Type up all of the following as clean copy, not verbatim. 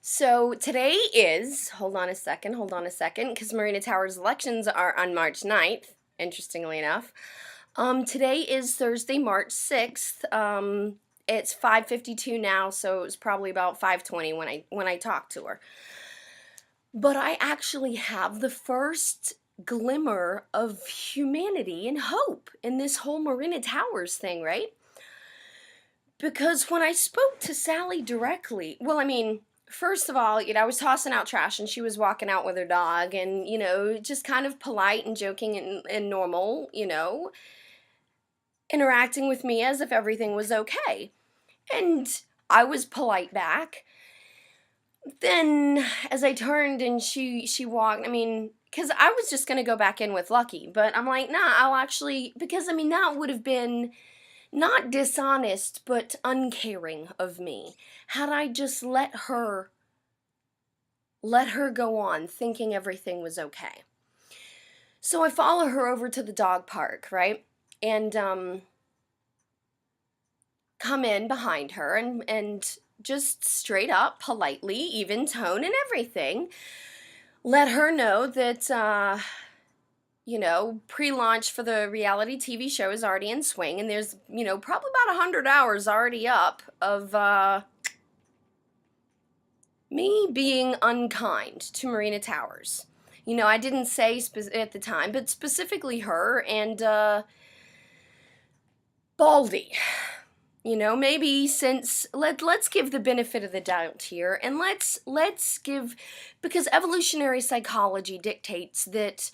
So today is, hold on a second, because Marina Towers elections are on March 9th, interestingly enough. Today is Thursday, March 6th. It's 5:52 now, so it was probably about 5:20 when I talked to her. But I actually have the first glimmer of humanity and hope in this whole Marina Towers thing, right? Because when I spoke to Sally directly, well, I mean, first of all, I was tossing out trash and she was walking out with her dog and, just kind of polite and joking and normal, interacting with me as if everything was okay. And I was polite back. Then as I turned and she walked, I mean, because I was just going to go back in with Lucky, but I'm like, nah, I'll actually, because I mean, that would have been not dishonest, but uncaring of me. Had I just let her go on thinking everything was okay. So I follow her over to the dog park, right? And come in behind her and just straight up, politely, even tone and everything, let her know that pre-launch for the reality TV show is already in swing, and there's, probably about 100 hours already up of me being unkind to Marina Towers. I didn't say at the time, but specifically her and Baldy. Maybe since let's give the benefit of the doubt here, and let's give, because evolutionary psychology dictates that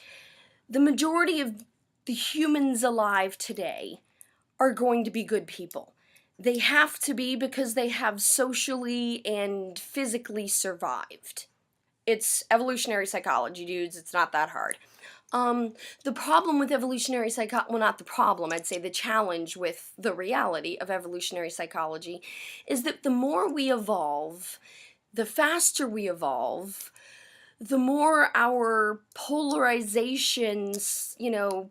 the majority of the humans alive today are going to be good people. They have to be because they have socially and physically survived. It's evolutionary psychology, dudes. It's not that hard. The problem with evolutionary psychology, well, not the problem, I'd say the challenge with the reality of evolutionary psychology is that the more we evolve, the faster we evolve, the more our polarizations,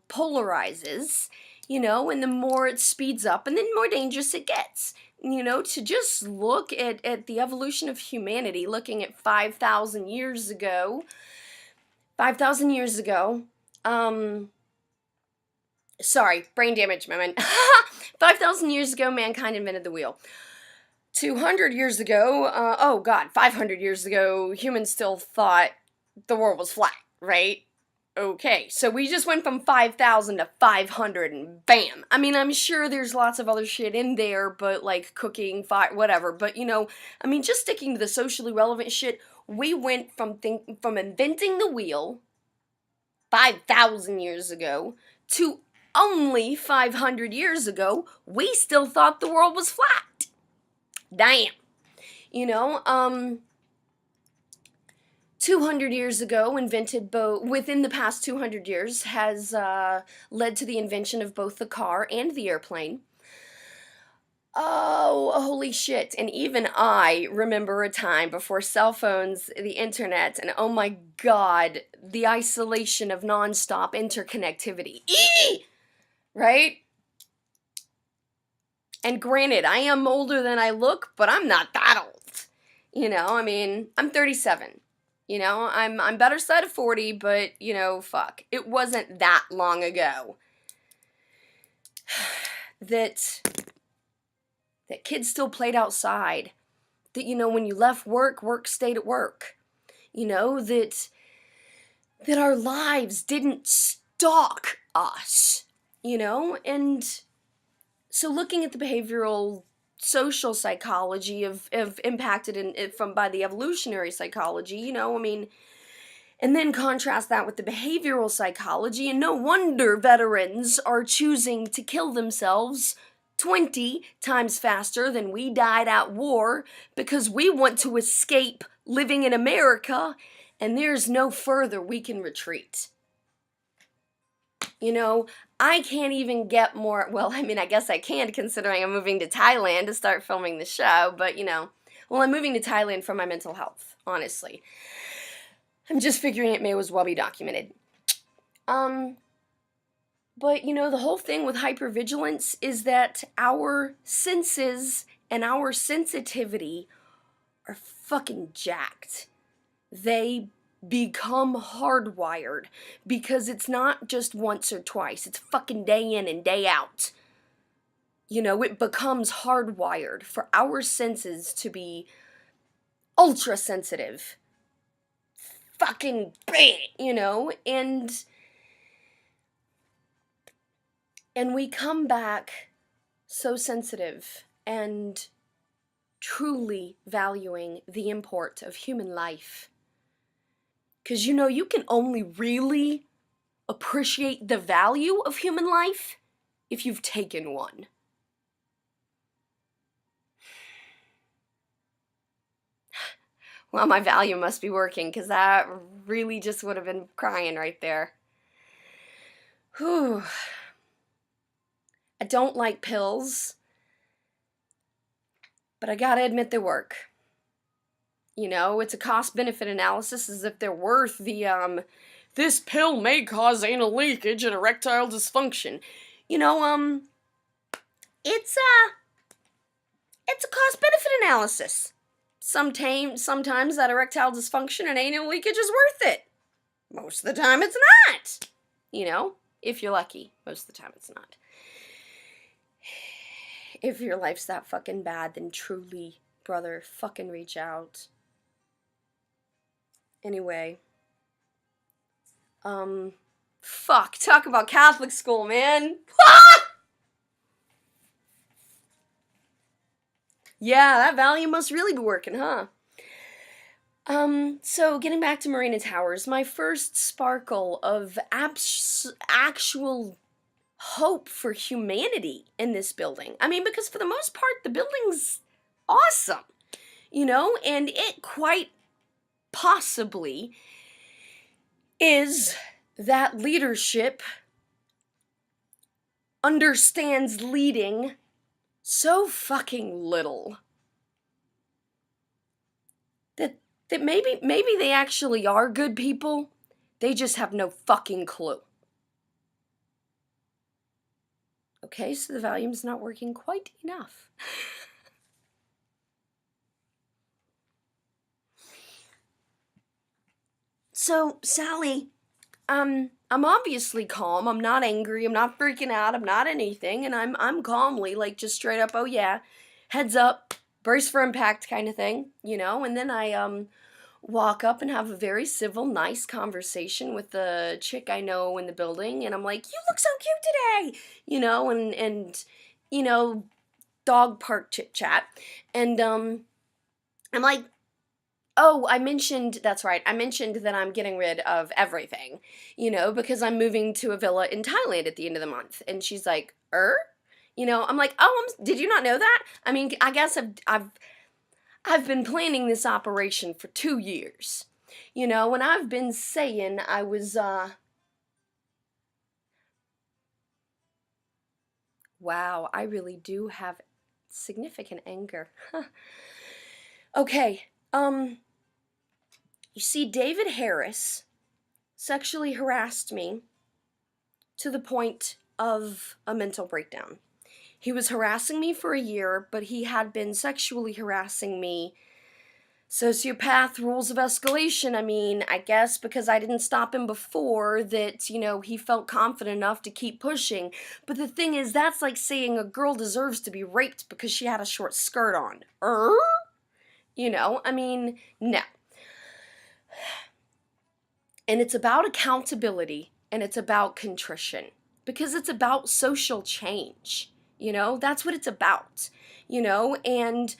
polarizes, and the more it speeds up and then more dangerous it gets. To just look at the evolution of humanity, looking at 5,000 years ago, 5,000 years ago, sorry, brain damage moment. 5,000 years ago, mankind invented the wheel. 200 years ago, 500 years ago, humans still thought the world was flat, right? Okay, so we just went from 5,000 to 500 and bam. I mean, I'm sure there's lots of other shit in there, but like cooking, fire, whatever. But just sticking to the socially relevant shit, we went from inventing the wheel 5,000 years ago to only 500 years ago, we still thought the world was flat. Damn. 200 years ago, within the past 200 years, has led to the invention of both the car and the airplane. Oh, holy shit. And even I remember a time before cell phones, the internet, and oh my god, the isolation of nonstop interconnectivity. Eee! Right? And granted, I am older than I look, but I'm not that old. I'm 37. I'm better side of 40, but, fuck. It wasn't that long ago that kids still played outside. That, when you left work, work stayed at work. That our lives didn't stalk us. And so looking at the behavioral social psychology of impacted by the evolutionary psychology, and then contrast that with the behavioral psychology, and no wonder veterans are choosing to kill themselves 20 times faster than we died at war because we want to escape living in America, and there's no further we can retreat. I can't even get more, well, I mean, I guess I can considering I'm moving to Thailand to start filming the show, but I'm moving to Thailand for my mental health, honestly. I'm just figuring it may as well be documented. But the whole thing with hypervigilance is that our senses and our sensitivity are fucking jacked. They become hardwired because it's not just once or twice, it's fucking day in and day out. It becomes hardwired for our senses to be ultra sensitive. Fucking and we come back so sensitive and truly valuing the import of human life. Because you can only really appreciate the value of human life if you've taken one. Well, my value must be working, because that really just would have been crying right there. Whew. I don't like pills, but I gotta admit they work. It's a cost-benefit analysis as if they're worth the, this pill may cause anal leakage and erectile dysfunction. It's a cost-benefit analysis. Sometimes that erectile dysfunction and anal leakage is worth it. Most of the time it's not. If you're lucky, most of the time it's not. If your life's that fucking bad, then truly, brother, fucking reach out. Anyway. Fuck, talk about Catholic school, man. Yeah, that value must really be working, huh? So getting back to Marina Towers, my first sparkle of actual hope for humanity in this building. I mean, because for the most part, the building's awesome, and it quite possibly is that leadership understands leading so fucking little that maybe they actually are good people. They just have no fucking clue. Okay, so the volume's not working quite enough. So, Sally, I'm obviously calm. I'm not angry. I'm not freaking out. I'm not anything. And I'm calmly, like, just straight up, oh yeah, heads up, brace for impact kind of thing, And then I, walk up and have a very civil, nice conversation with the chick I know in the building. And I'm like, you look so cute today, and dog park chit chat. And, I'm like, oh, that's right, I mentioned that I'm getting rid of everything, because I'm moving to a villa in Thailand at the end of the month. And she's like, I'm like, oh, did you not know that? I mean, I guess I've been planning this operation for 2 years, and I've been saying I was, wow, I really do have significant anger. Okay, you see, David Harris sexually harassed me to the point of a mental breakdown. He was harassing me for a year, but he had been sexually harassing me. Sociopath rules of escalation. I mean, I guess because I didn't stop him before that, he felt confident enough to keep pushing. But the thing is, that's like saying a girl deserves to be raped because she had a short skirt on. I mean, no. And it's about accountability, and it's about contrition, because it's about social change. That's what it's about. And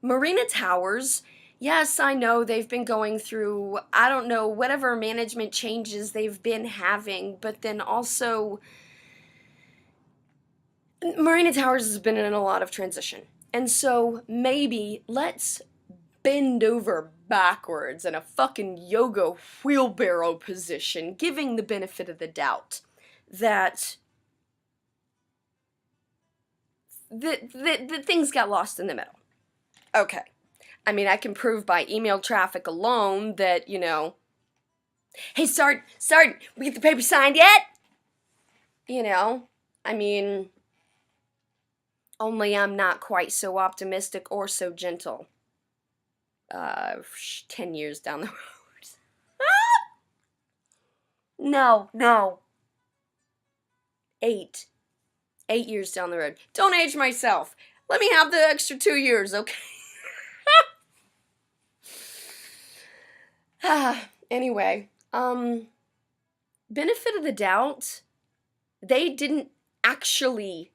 Marina Towers, yes, I know they've been going through, I don't know, whatever management changes they've been having, but then also Marina Towers has been in a lot of transition. And so maybe let's bend over backwards in a fucking yoga wheelbarrow position, giving the benefit of the doubt that the things got lost in the middle. Okay. I mean, I can prove by email traffic alone that, hey, Sergeant, we get the paper signed yet? I mean, only I'm not quite so optimistic or so gentle. 10 years down the road. No, no. 8. 8 years down the road. Don't age myself. Let me have the extra 2 years, okay? Anyway, benefit of the doubt, they didn't actually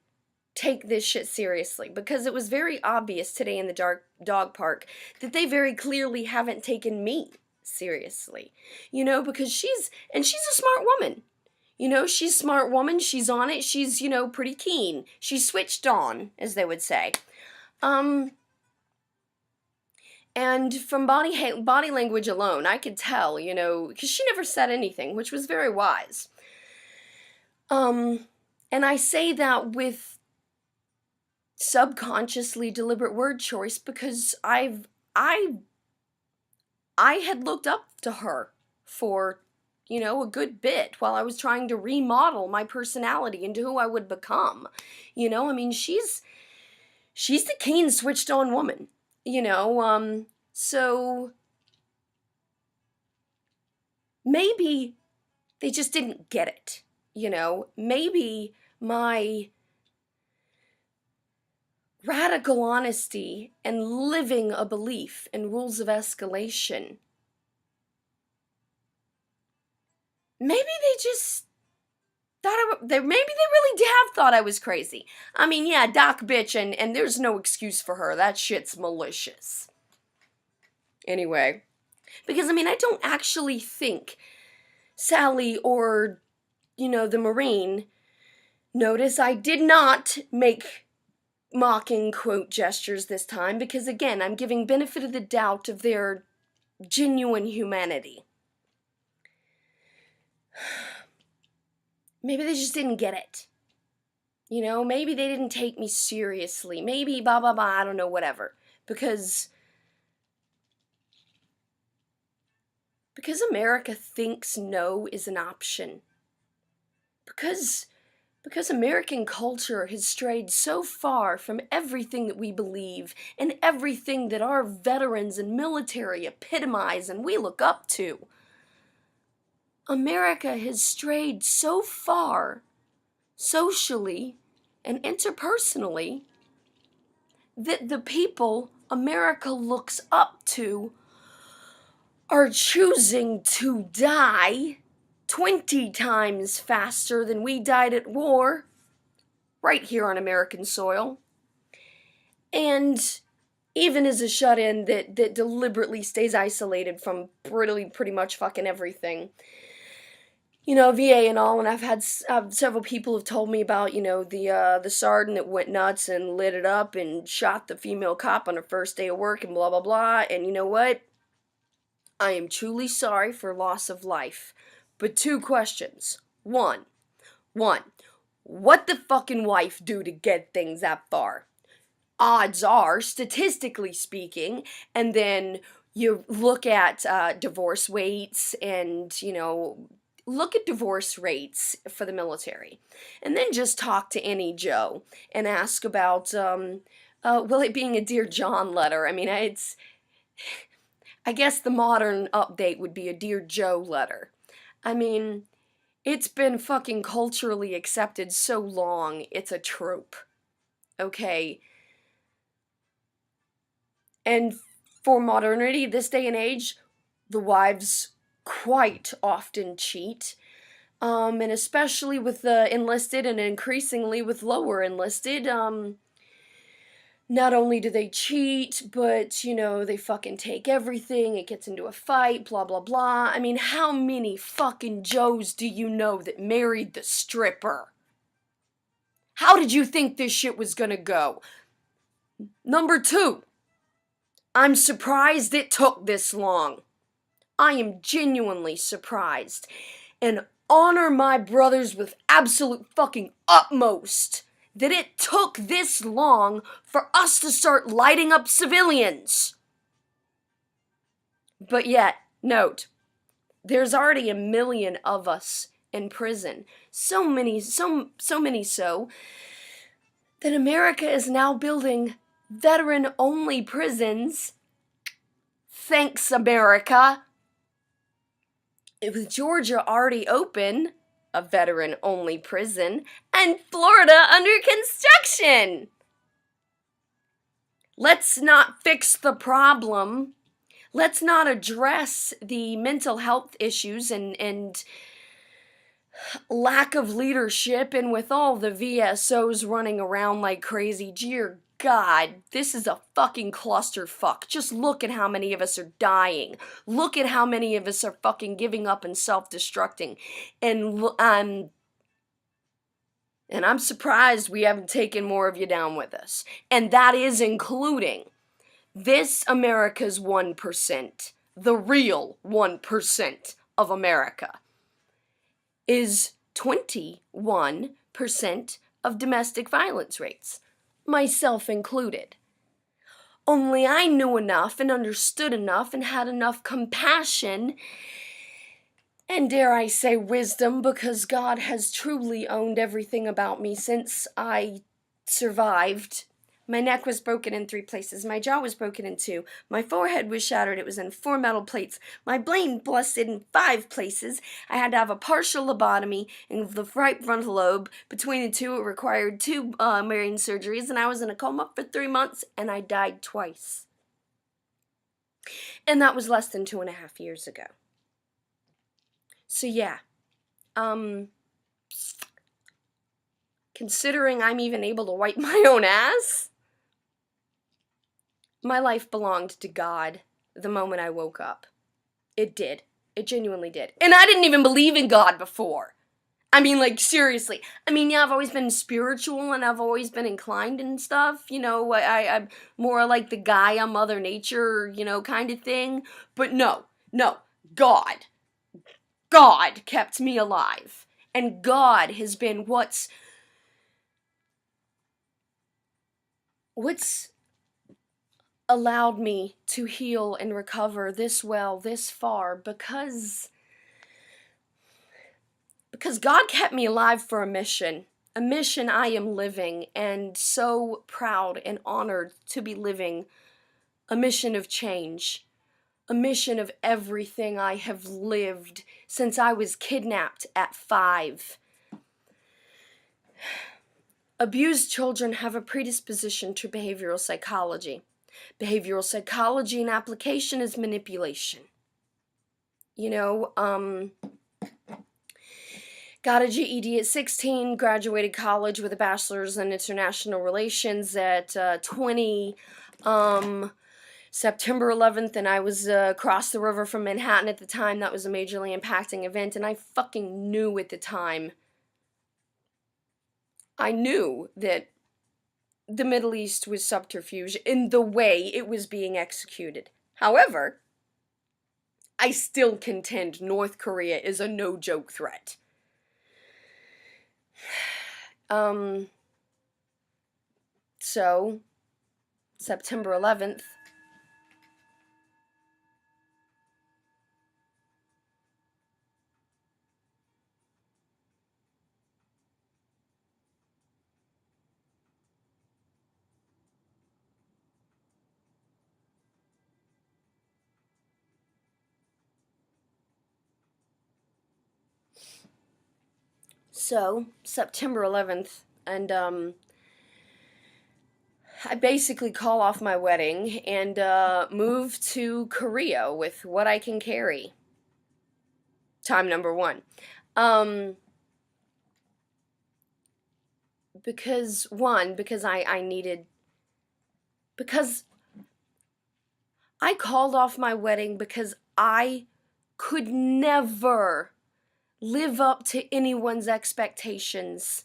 take this shit seriously, because it was very obvious today in the dog park that they very clearly haven't taken me seriously. You know, because she's a smart woman. You know, she's a smart woman, she's on it, she's, you know, pretty keen. She's switched on, as they would say. And from body language alone, I could tell, you know, because she never said anything, which was very wise. And I say that with subconsciously deliberate word choice because I had looked up to her for, you know, a good bit while I was trying to remodel my personality into who I would become. You know, I mean, she's the keen, switched on woman, you know, so maybe they just didn't get it, you know, maybe my radical honesty and living a belief in rules of escalation, maybe they just thought maybe they really have thought I was crazy. I mean, yeah, doc bitch, and there's no excuse for her. That shit's malicious. Anyway, because, I mean, I don't actually think Sally or, you know, the Marine, notice I did not make mocking quote gestures this time, because, again, I'm giving benefit of the doubt of their genuine humanity. Maybe they just didn't get it. You know, maybe they didn't take me seriously. Maybe blah, blah, blah, I don't know, whatever. Because America thinks no is an option. Because American culture has strayed so far from everything that we believe and everything that our veterans and military epitomize and we look up to. America has strayed so far, socially and interpersonally, that the people America looks up to are choosing to die 20 times faster than we died at war, right here on American soil. And even as a shut-in that deliberately stays isolated from pretty much fucking everything. You know, VA and all, and I've had several people have told me about, you know, the sergeant that went nuts and lit it up and shot the female cop on her first day of work and blah, blah, blah. And you know what? I am truly sorry for loss of life. But 2 questions. One, what the fucking wife do to get things that far? Odds are, statistically speaking, and then you look at divorce rates and, you know, look at divorce rates for the military. And then just talk to any Joe and ask about, will it being a Dear John letter? I mean, I guess the modern update would be a Dear Joe letter. I mean, it's been fucking culturally accepted so long, it's a trope. Okay? And for modernity, this day and age, the wives quite often cheat. And especially with the enlisted and increasingly with lower enlisted, not only do they cheat, but, you know, they fucking take everything, it gets into a fight, blah, blah, blah. I mean, how many fucking Joes do you know that married the stripper? How did you think this shit was gonna go? Number 2, I'm surprised it took this long. I am genuinely surprised. And honor my brothers with absolute fucking utmost that it took this long for us to start lighting up civilians. But yet, note, there's already 1 million of us in prison. So many so that America is now building veteran-only prisons Thanks, America. With Georgia already open, a veteran-only prison, and Florida under construction. Let's not fix the problem. Let's not address the mental health issues and lack of leadership, and with all the VSOs running around like crazy, dear God, this is a fucking clusterfuck. Just look at how many of us are dying. Look at how many of us are fucking giving up and self-destructing. And I'm surprised we haven't taken more of you down with us. And that is including this America's 1%, the real 1% of America, is 21% of domestic violence rates, myself included. Only I knew enough and understood enough and had enough compassion and, dare I say, wisdom, because God has truly owned everything about me since I survived. My neck was broken in 3 places. My jaw was broken in 2. My forehead was shattered. It was in 4 metal plates. My brain busted in 5 places. I had to have a partial lobotomy in the right frontal lobe. Between the 2, it required 2 brain surgeries, and I was in a coma for 3 months, and I died twice. And that was less than 2.5 years ago. So yeah, considering I'm even able to wipe my own ass, my life belonged to God the moment I woke up. It did. It genuinely did. And I didn't even believe in God before. I mean, like, seriously. I mean, yeah, I've always been spiritual and I've always been inclined and stuff. You know, I'm more like the Gaia, Mother Nature, you know, kind of thing. But no, God kept me alive. And God has been what's allowed me to heal and recover this well, this far, because God kept me alive for a mission I am living, and so proud and honored to be living a mission of change, a mission of everything I have lived since I was kidnapped at 5. Abused children have a predisposition to behavioral psychology. Behavioral psychology in application is manipulation. You know, got a GED at 16, graduated college with a bachelor's in international relations at 20, September 11th, and I was across the river from Manhattan at the time. That was a majorly impacting event, and I fucking knew at the time. I knew that the Middle East was subterfuge in the way it was being executed. However, I still contend North Korea is a no-joke threat. So, September 11th, and I basically call off my wedding and move to Korea with what I can carry. Time number 1. Because I needed, because I called off my wedding because I could never live up to anyone's expectations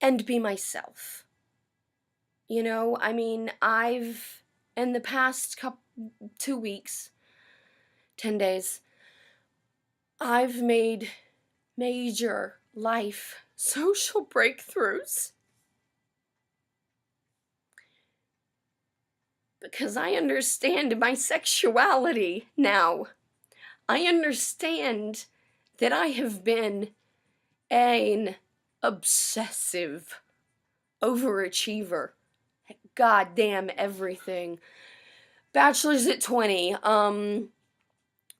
and be myself. You know, I mean, I've, in the past 2 weeks, 10 days, I've made major life social breakthroughs. Because I understand my sexuality now. I understand that I have been an obsessive overachiever. Goddamn everything. bachelor's at 20,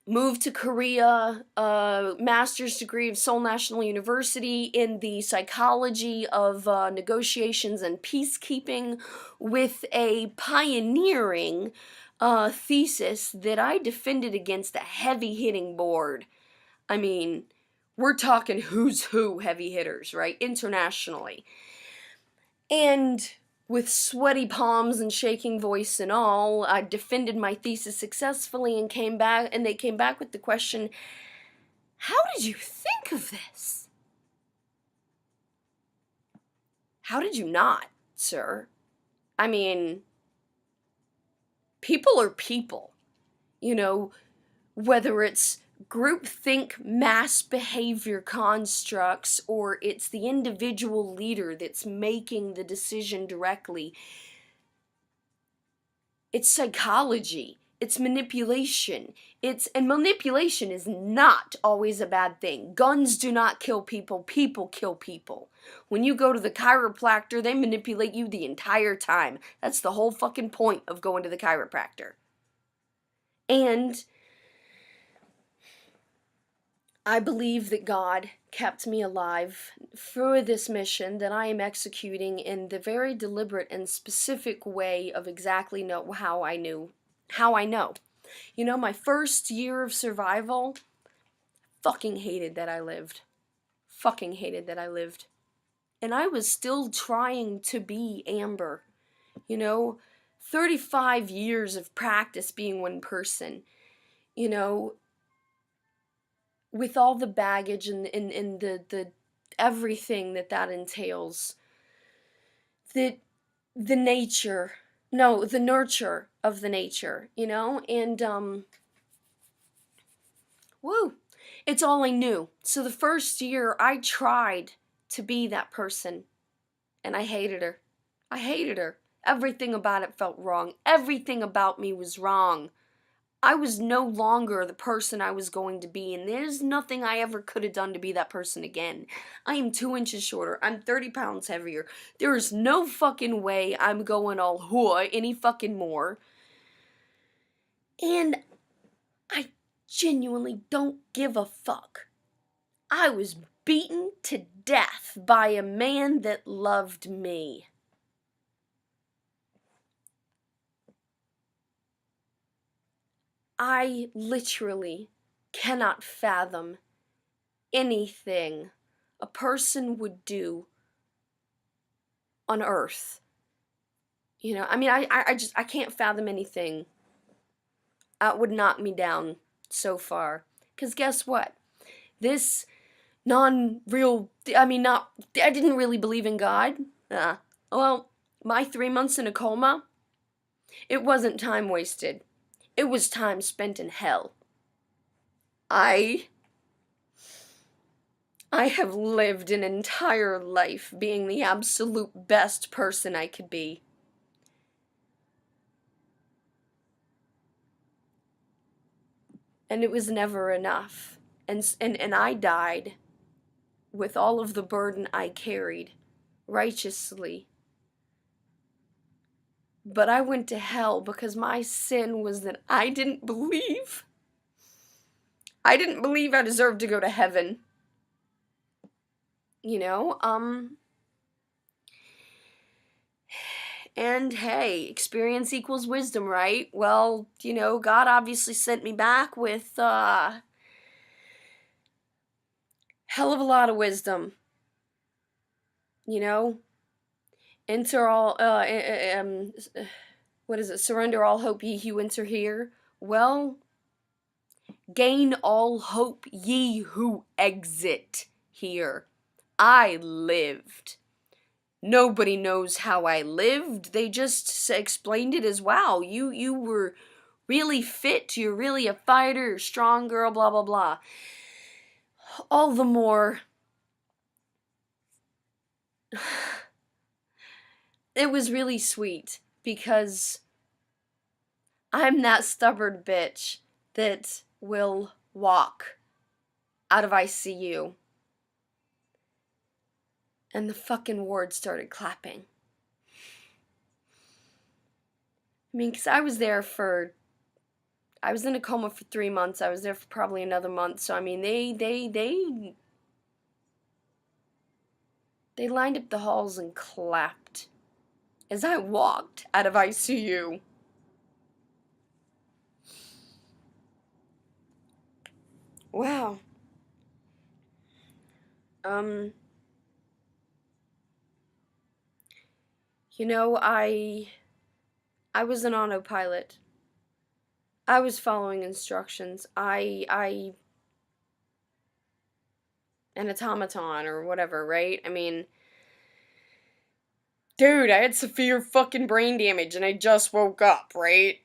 moved to Korea, master's degree of Seoul National University in the psychology of negotiations and peacekeeping, with a pioneering thesis that I defended against a heavy-hitting board. I mean, we're talking who's who heavy hitters, right? Internationally. And with sweaty palms and shaking voice and all, I defended my thesis successfully and they came back with the question, how did you think of this? How did you not, sir? I mean, people are people. You know, whether it's groupthink mass behavior constructs or it's the individual leader that's making the decision directly, it's psychology, it's manipulation. And manipulation is not always a bad thing. Guns do not kill people, people kill people. When you go to the chiropractor, they manipulate you the entire time. That's the whole fucking point of going to the chiropractor. And I believe that God kept me alive for this mission that I am executing in the very deliberate and specific way of exactly how I know. You know, my first year of survival, fucking hated that I lived. Fucking hated that I lived. And I was still trying to be Amber. You know, 35 years of practice being one person. You know, with all the baggage and the everything that entails, the nurture of the nature, you know, and woo, it's all I knew. So the first year I tried to be that person, and I hated her. I hated her. Everything about it felt wrong. Everything about me was wrong. I was no longer the person I was going to be, and there's nothing I ever could have done to be that person again. I am 2 inches shorter. I'm 30 pounds heavier. There is no fucking way I'm going all hua any fucking more. And I genuinely don't give a fuck. I was beaten to death by a man that loved me. I literally cannot fathom anything a person would do on Earth. You know, I mean, I can't fathom anything that would knock me down so far. Because guess what? This non-real, I didn't really believe in God. Well, my 3 months in a coma, it wasn't time wasted. It was time spent in hell. I have lived an entire life being the absolute best person I could be. And it was never enough. And I died with all of the burden I carried righteously. But I went to hell because my sin was that I didn't believe. I didn't believe I deserved to go to heaven. You know, and hey, experience equals wisdom, right? Well, you know, God obviously sent me back with hell of a lot of wisdom. You know, enter all what is it? Surrender all hope, ye who enter here. Well, gain all hope, ye who exit here. I lived. Nobody knows how I lived. They just explained it as, wow, you were really fit, you're really a fighter, you're a strong girl, blah, blah, blah. All the more, it was really sweet, because I'm that stubborn bitch that will walk out of ICU. And the fucking ward started clapping. I mean, because I was in a coma for 3 months. I was there for probably another month. So, I mean, they lined up the halls and clapped as I walked out of ICU. Wow. Um, I was an autopilot. I was following instructions. I an automaton or whatever, right? I mean, dude, I had severe fucking brain damage and I just woke up, right?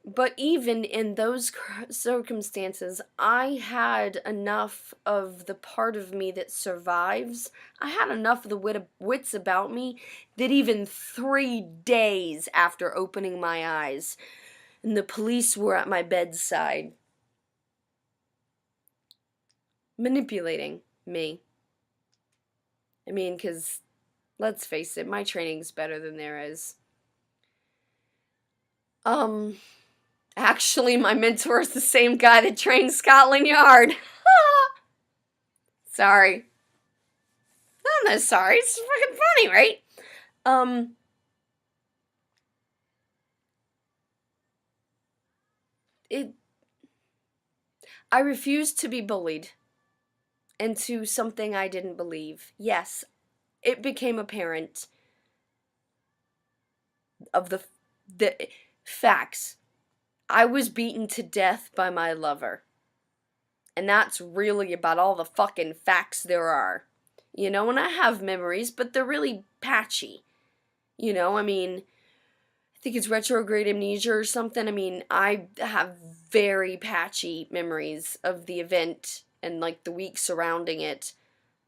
But even in those circumstances, I had enough of the part of me that survives. I had enough of the wits about me that even 3 days after opening my eyes, and the police were at my bedside, manipulating me. I mean, because, let's face it, my training's better than theirs. Actually, my mentor is the same guy that trained Scotland Yard. Sorry. I'm not sorry. It's fucking funny, right? It. I refused to be bullied into something I didn't believe. Yes, it became apparent of the facts. I was beaten to death by my lover. And that's really about all the fucking facts there are. You know, and I have memories, but they're really patchy. You know, I mean, I think it's retrograde amnesia or something. I mean, I have very patchy memories of the event and like the week surrounding it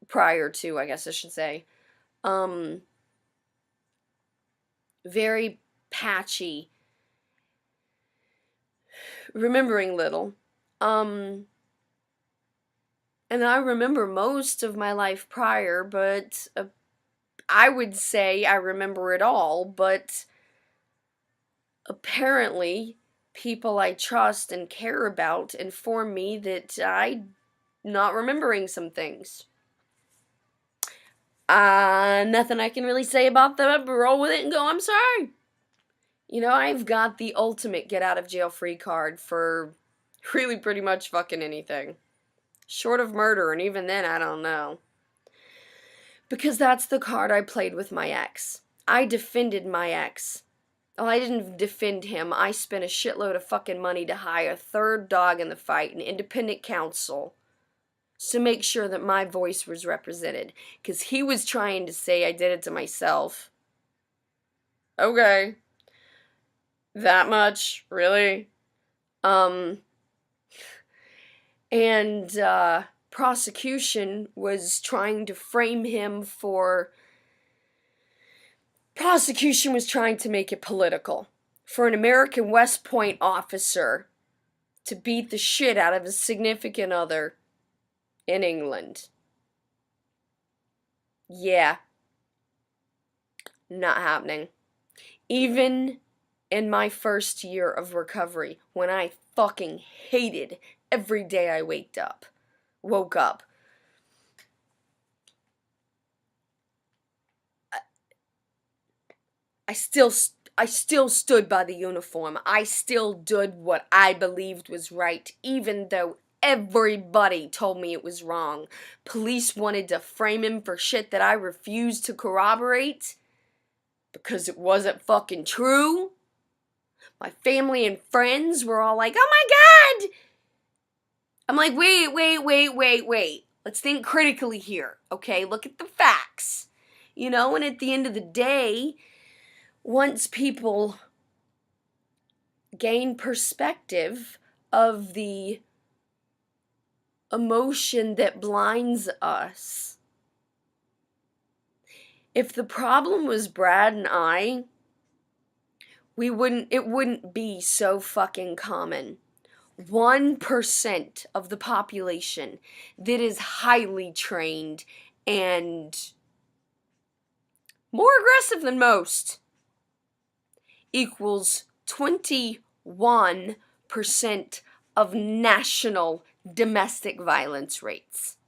prior to, I guess I should say. Very patchy. Remembering little. And I remember most of my life prior, but I would say I remember it all, but apparently people I trust and care about inform me that I'm not remembering some things. Nothing I can really say about that, but roll with it and go, I'm sorry. You know, I've got the ultimate get out of jail free card for really pretty much fucking anything. Short of murder, and even then, I don't know. Because that's the card I played with my ex. I defended my ex. Well, I didn't defend him. I spent a shitload of fucking money to hire a third dog in the fight, an independent counsel, to make sure that my voice was represented. Because he was trying to say I did it to myself. Okay. That much? Really? And prosecution was trying to frame him for... Prosecution was trying to make it political. For an American West Point officer to beat the shit out of his significant other in England. Yeah. Not happening. Even in my first year of recovery, when I fucking hated every day I woke up. I still stood by the uniform. I still did what I believed was right, even though everybody told me it was wrong. Police wanted to frame him for shit that I refused to corroborate because it wasn't fucking true. My family and friends were all like, oh my God! I'm like, wait. Let's think critically here, okay? Look at the facts. You know, and at the end of the day, once people gain perspective of the emotion that blinds us, if the problem was Brad and I, it wouldn't be so fucking common. 1% of the population that is highly trained and more aggressive than most equals 21% of national domestic violence rates.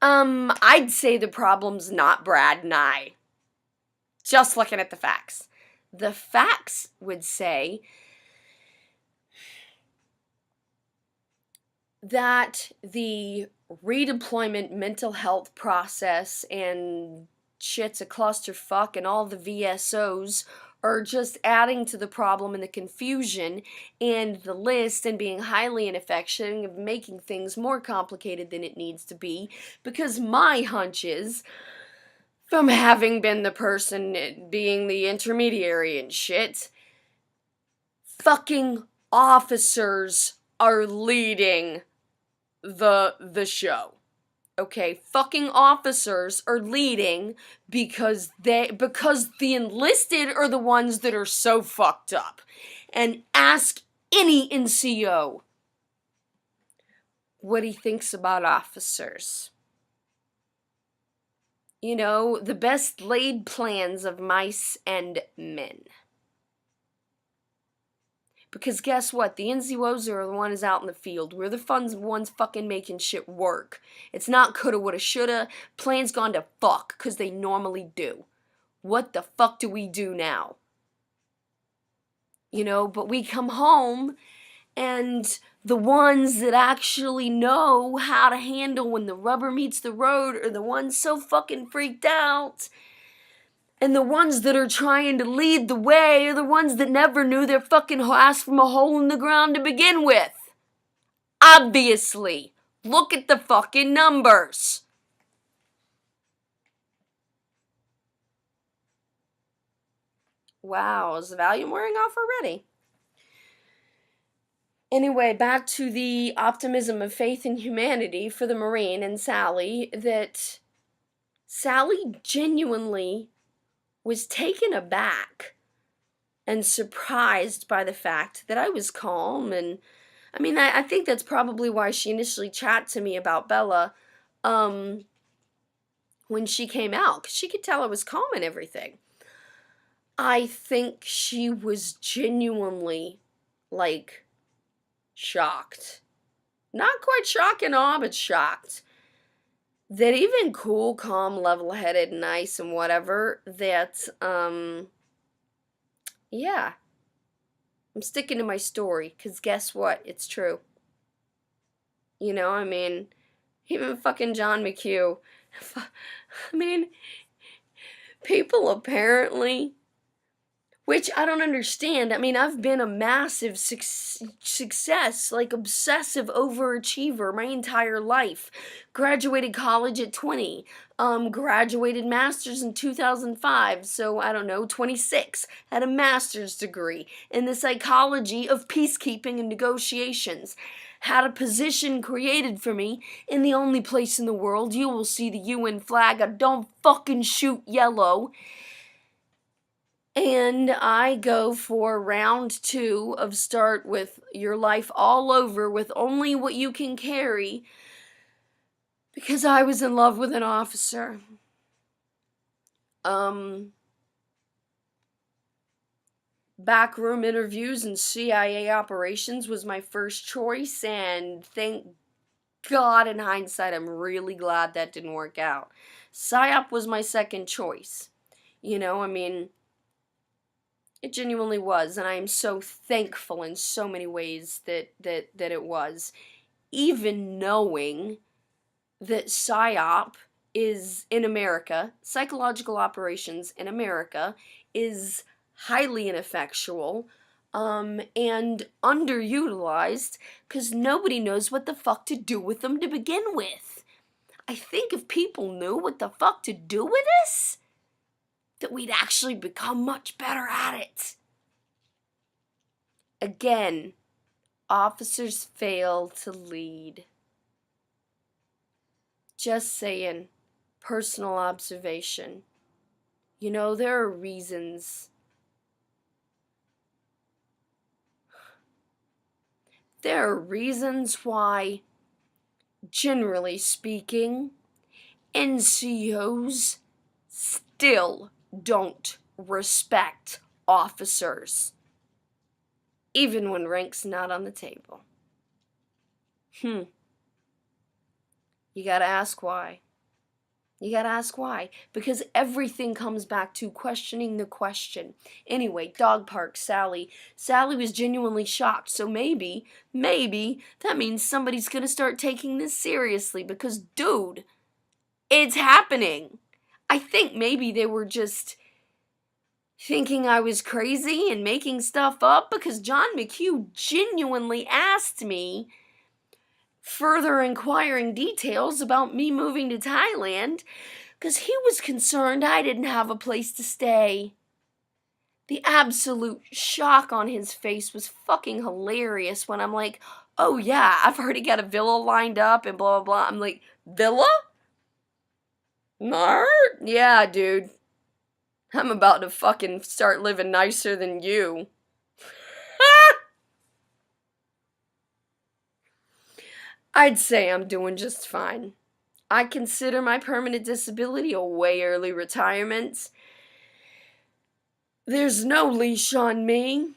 I'd say the problem's not Brad and I. Just looking at the facts. The facts would say that the redeployment mental health process and shit's a clusterfuck and all the VSOs are just adding to the problem and the confusion and the list and being highly ineffective of making things more complicated than it needs to be, because my hunch is, from having been the person being the intermediary and shit, fucking officers are leading the show. Okay, fucking officers are leading because the enlisted are the ones that are so fucked up. And ask any NCO what he thinks about officers. You know, the best laid plans of mice and men. Because guess what? The NCOs are the ones out in the field. We're the ones fucking making shit work. It's not coulda, woulda, shoulda. Plans gone to fuck, because they normally do. What the fuck do we do now? You know, but we come home, and the ones that actually know how to handle when the rubber meets the road are the ones so fucking freaked out. And the ones that are trying to lead the way are the ones that never knew their fucking ass from a hole in the ground to begin with. Obviously. Look at the fucking numbers. Wow, is the volume wearing off already? Anyway, back to the optimism of faith in humanity for the Marine and Sally, that Sally genuinely was taken aback and surprised by the fact that I was calm. And I mean, I think that's probably why she initially chatted to me about Bella when she came out, because she could tell I was calm and everything. I think she was genuinely, like, shocked. Not quite shock and awe, but shocked. That even cool, calm, level-headed, nice, and whatever, that, yeah. I'm sticking to my story, because guess what? It's true. You know, I mean, even fucking John McHugh. I mean, people apparently, which I don't understand. I mean, I've been a massive success, like obsessive overachiever my entire life. Graduated college at 20. Graduated master's in 2005, so I don't know, 26. Had a master's degree in the psychology of peacekeeping and negotiations. Had a position created for me in the only place in the world you will see the UN flag of don't fucking shoot yellow. And I go for round 2 of start with your life all over with only what you can carry, because I was in love with an officer. Backroom interviews and CIA operations was my first choice, and thank God, in hindsight, I'm really glad that didn't work out. PSYOP was my second choice. You know, I mean, it genuinely was, and I am so thankful in so many ways that it was. Even knowing that PSYOP is in America, psychological operations in America, is highly ineffectual, and underutilized, because nobody knows what the fuck to do with them to begin with. I think if people knew what the fuck to do with this, that we'd actually become much better at it. Again, officers fail to lead. Just saying, personal observation. You know, there are reasons. There are reasons why, generally speaking, NCOs still don't respect officers, even when rank's not on the table. You gotta ask why. You gotta ask why. Because everything comes back to questioning the question. Anyway, dog park, Sally. Sally was genuinely shocked, so maybe that means somebody's gonna start taking this seriously, because, dude, it's happening. I think maybe they were just thinking I was crazy and making stuff up, because John McHugh genuinely asked me further inquiring details about me moving to Thailand, because he was concerned I didn't have a place to stay. The absolute shock on his face was fucking hilarious when I'm like, oh yeah, I've already got a villa lined up and blah blah blah. I'm like, villa? Nerd? Yeah, dude. I'm about to fucking start living nicer than you. I'd say I'm doing just fine. I consider my permanent disability a way early retirement. There's no leash on me.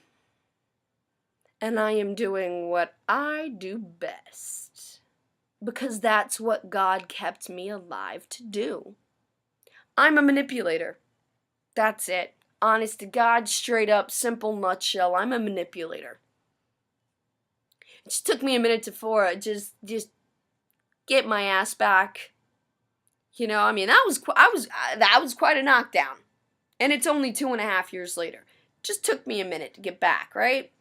And I am doing what I do best. Because that's what God kept me alive to do. I'm a manipulator. That's it. Honest to God, straight up, simple nutshell, I'm a manipulator. It just took me a minute to just get my ass back. You know, I mean, that was quite a knockdown. And it's only 2.5 years later. Just took me a minute to get back, right?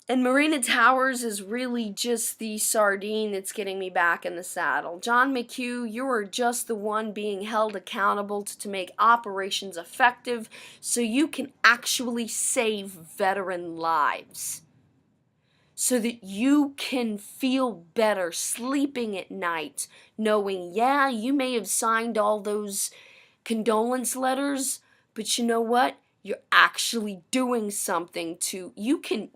And Marina Towers is really just the sardine that's getting me back in the saddle. John McHugh, you are just the one being held accountable to make operations effective so you can actually save veteran lives. So that you can feel better sleeping at night, knowing, yeah, you may have signed all those condolence letters, but you know what? You're actually doing something to, you can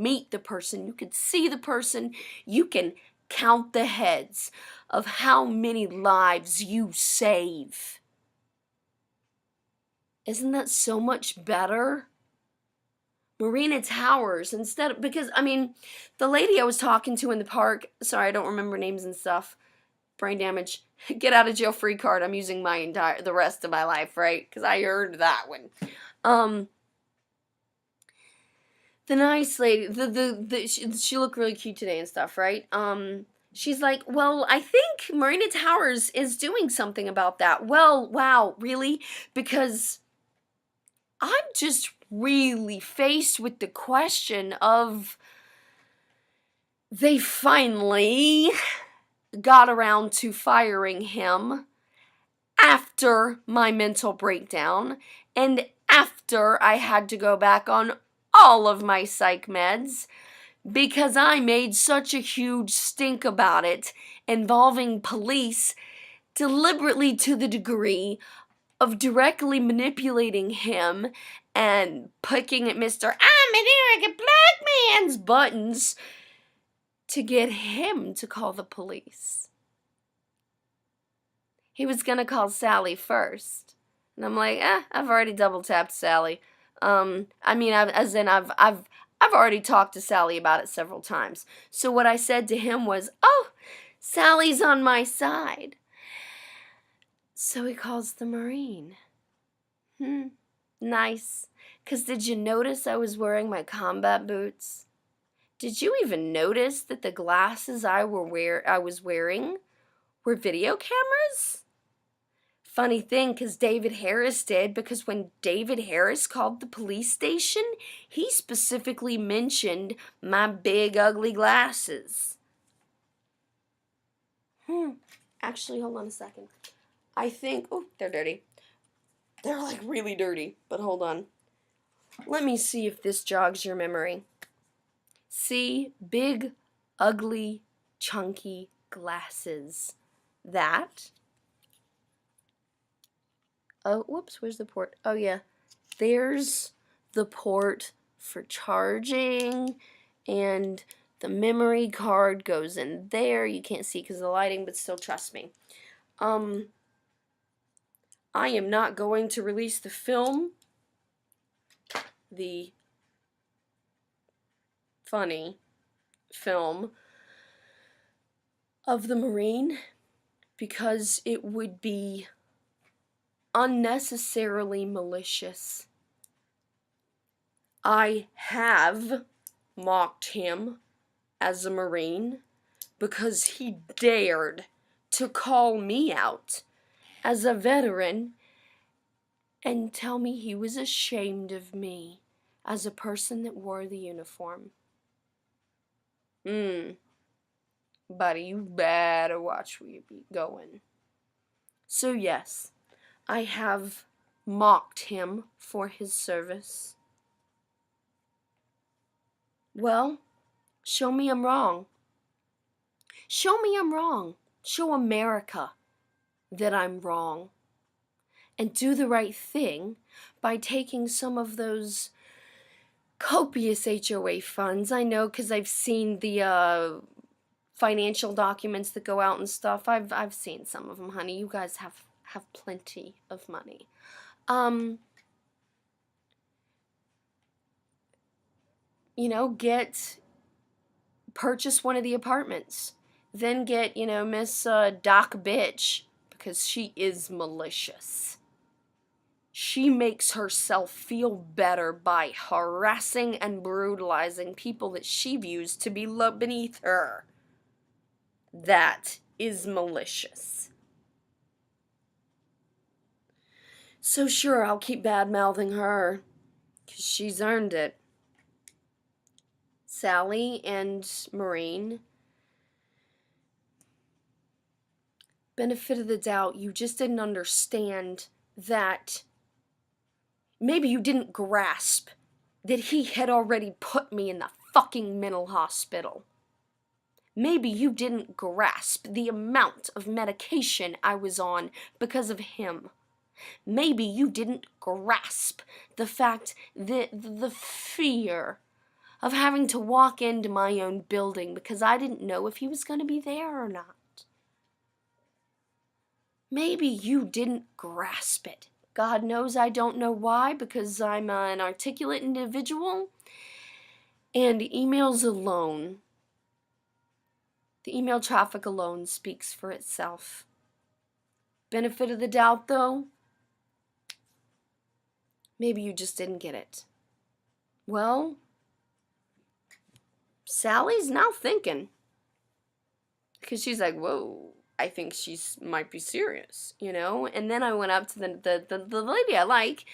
meet the person, you can see the person, you can count the heads of how many lives you save. Isn't that so much better? Marina Towers, because, I mean, the lady I was talking to in the park, sorry, I don't remember names and stuff, brain damage, get out of jail free card, I'm using the rest of my life, right? Because I earned that one. The nice lady, she looked really cute today and stuff, right? She's like, well, I think Marina Towers is doing something about that. Well, wow, really? Because I'm just really faced with the question of, they finally got around to firing him after my mental breakdown and after I had to go back on all of my psych meds because I made such a huge stink about it, involving police deliberately to the degree of directly manipulating him and picking at Mr. I'm an arrogant black man's buttons to get him to call the police. He was gonna call Sally first. And I'm like, I've already double tapped Sally. I mean, I've already talked to Sally about it several times. So what I said to him was, oh, Sally's on my side. So he calls the Marine. Nice. 'Cause did you notice I was wearing my combat boots? Did you even notice that the glasses I was wearing were video cameras? Funny thing, because David Harris did, because when David Harris called the police station, he specifically mentioned my big ugly glasses. Actually, hold on a second. I think, oh, they're dirty. They're like really dirty, but hold on. Let me see if this jogs your memory. See, big, ugly, chunky glasses. That. Oh, whoops, where's the port? Oh, yeah. There's the port for charging, and the memory card goes in there. You can't see because of the lighting, but still trust me. I am not going to release the film, the funny film of the Marine, because it would be unnecessarily malicious. I have mocked him as a Marine because he dared to call me out as a veteran and tell me he was ashamed of me as a person that wore the uniform. Buddy, you better watch where you be going. So yes, I have mocked him for his service. Well, show me I'm wrong. Show me I'm wrong. Show America that I'm wrong. And do the right thing by taking some of those copious HOA funds. I know, because I've seen the financial documents that go out and stuff. I've seen some of them, honey. You guys have plenty of money. Purchase one of the apartments. Then get, Miss Doc Bitch, because she is malicious. She makes herself feel better by harassing and brutalizing people that she views to be beneath her. That is malicious. So sure, I'll keep bad-mouthing her, because she's earned it. Sally and Marine, benefit of the doubt, you just didn't understand that. Maybe you didn't grasp that he had already put me in the fucking mental hospital. Maybe you didn't grasp the amount of medication I was on because of him. Maybe you didn't grasp the fact that the fear of having to walk into my own building because I didn't know if he was going to be there or not. Maybe you didn't grasp it. God knows I don't know why, because I'm an articulate individual, and emails alone, the email traffic alone speaks for itself. Benefit of the doubt, though, maybe you just didn't get it. Well, Sally's now thinking, because she's like, whoa, I think she might be serious, And then I went up to the lady I like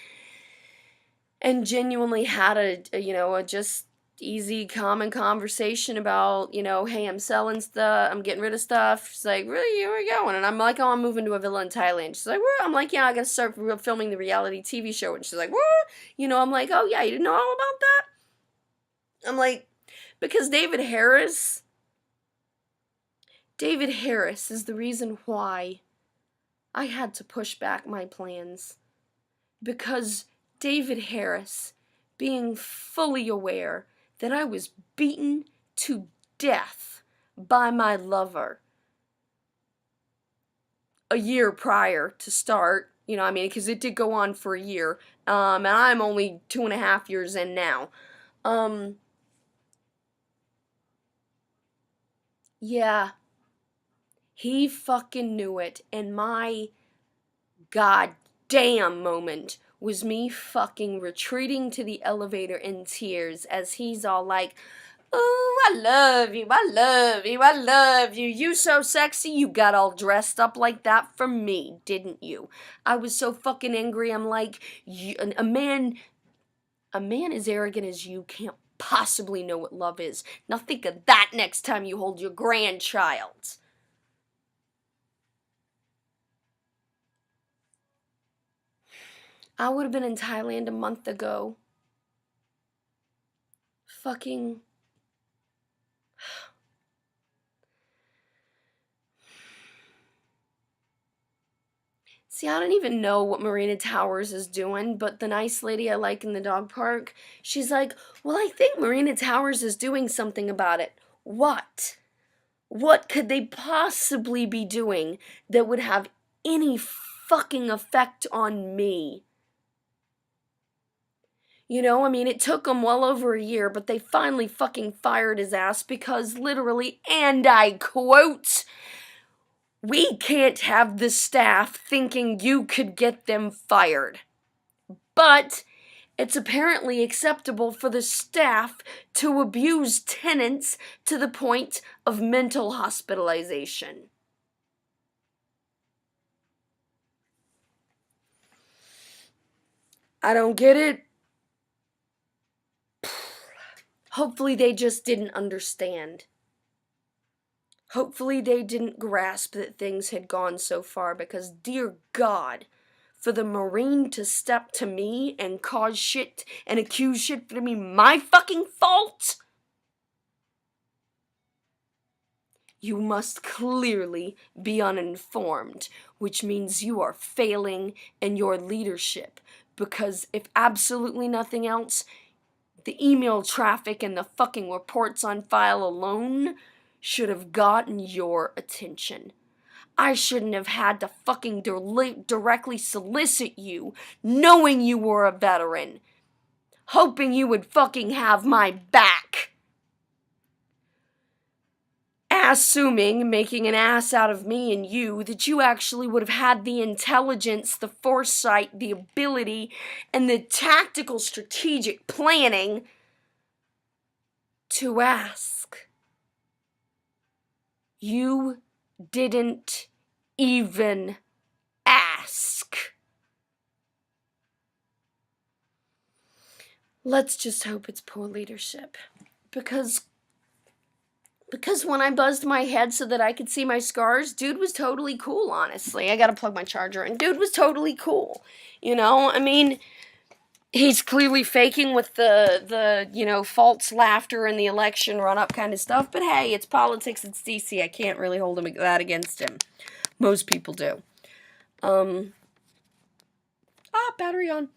and genuinely had a just easy, common conversation about, hey, I'm selling stuff, I'm getting rid of stuff. She's like, really, where are you going? And I'm like, oh, I'm moving to a villa in Thailand. She's like, what? I'm like, yeah, I gotta start filming the reality TV show. And she's like, what? I'm like, oh, yeah, you didn't know all about that? I'm like, because David Harris is the reason why I had to push back my plans. Because David Harris, being fully aware that I was beaten to death by my lover a year prior to start, because it did go on for a year, and I'm only 2.5 years in now. Yeah. He fucking knew it, and my goddamn moment was me fucking retreating to the elevator in tears as he's all like, "Ooh, I love you, I love you, I love you. You so sexy, you got all dressed up like that for me, didn't you?" I was so fucking angry. I'm like, a man as arrogant as you can't possibly know what love is. Now think of that next time you hold your grandchild. I would have been in Thailand a month ago. Fucking... See, I don't even know what Marina Towers is doing, but the nice lady I like in the dog park, she's like, well, I think Marina Towers is doing something about it. What? What could they possibly be doing that would have any fucking effect on me. You know, I mean, it took them well over a year, but they finally fucking fired his ass because literally, and I quote, "We can't have the staff thinking you could get them fired." But it's apparently acceptable for the staff to abuse tenants to the point of mental hospitalization. I don't get it. Hopefully they just didn't understand. Hopefully they didn't grasp that things had gone so far, because dear God, for the Marine to step to me and cause shit and accuse shit to be my fucking fault, you must clearly be uninformed, which means you are failing in your leadership, because if absolutely nothing else, the email traffic and the fucking reports on file alone should have gotten your attention. I shouldn't have had to fucking directly solicit you, knowing you were a veteran, hoping you would fucking have my back. Assuming, making an ass out of me and you, that you actually would have had the intelligence, the foresight, the ability, and the tactical strategic planning to ask. You didn't even ask. Let's just hope it's poor leadership. Because when I buzzed my head so that I could see my scars, dude was totally cool, honestly. I gotta plug my charger in. Dude was totally cool. You know, I mean, he's clearly faking with the false laughter and the election run-up kind of stuff. But hey, it's politics, it's DC. I can't really hold that against him. Most people do. Battery on.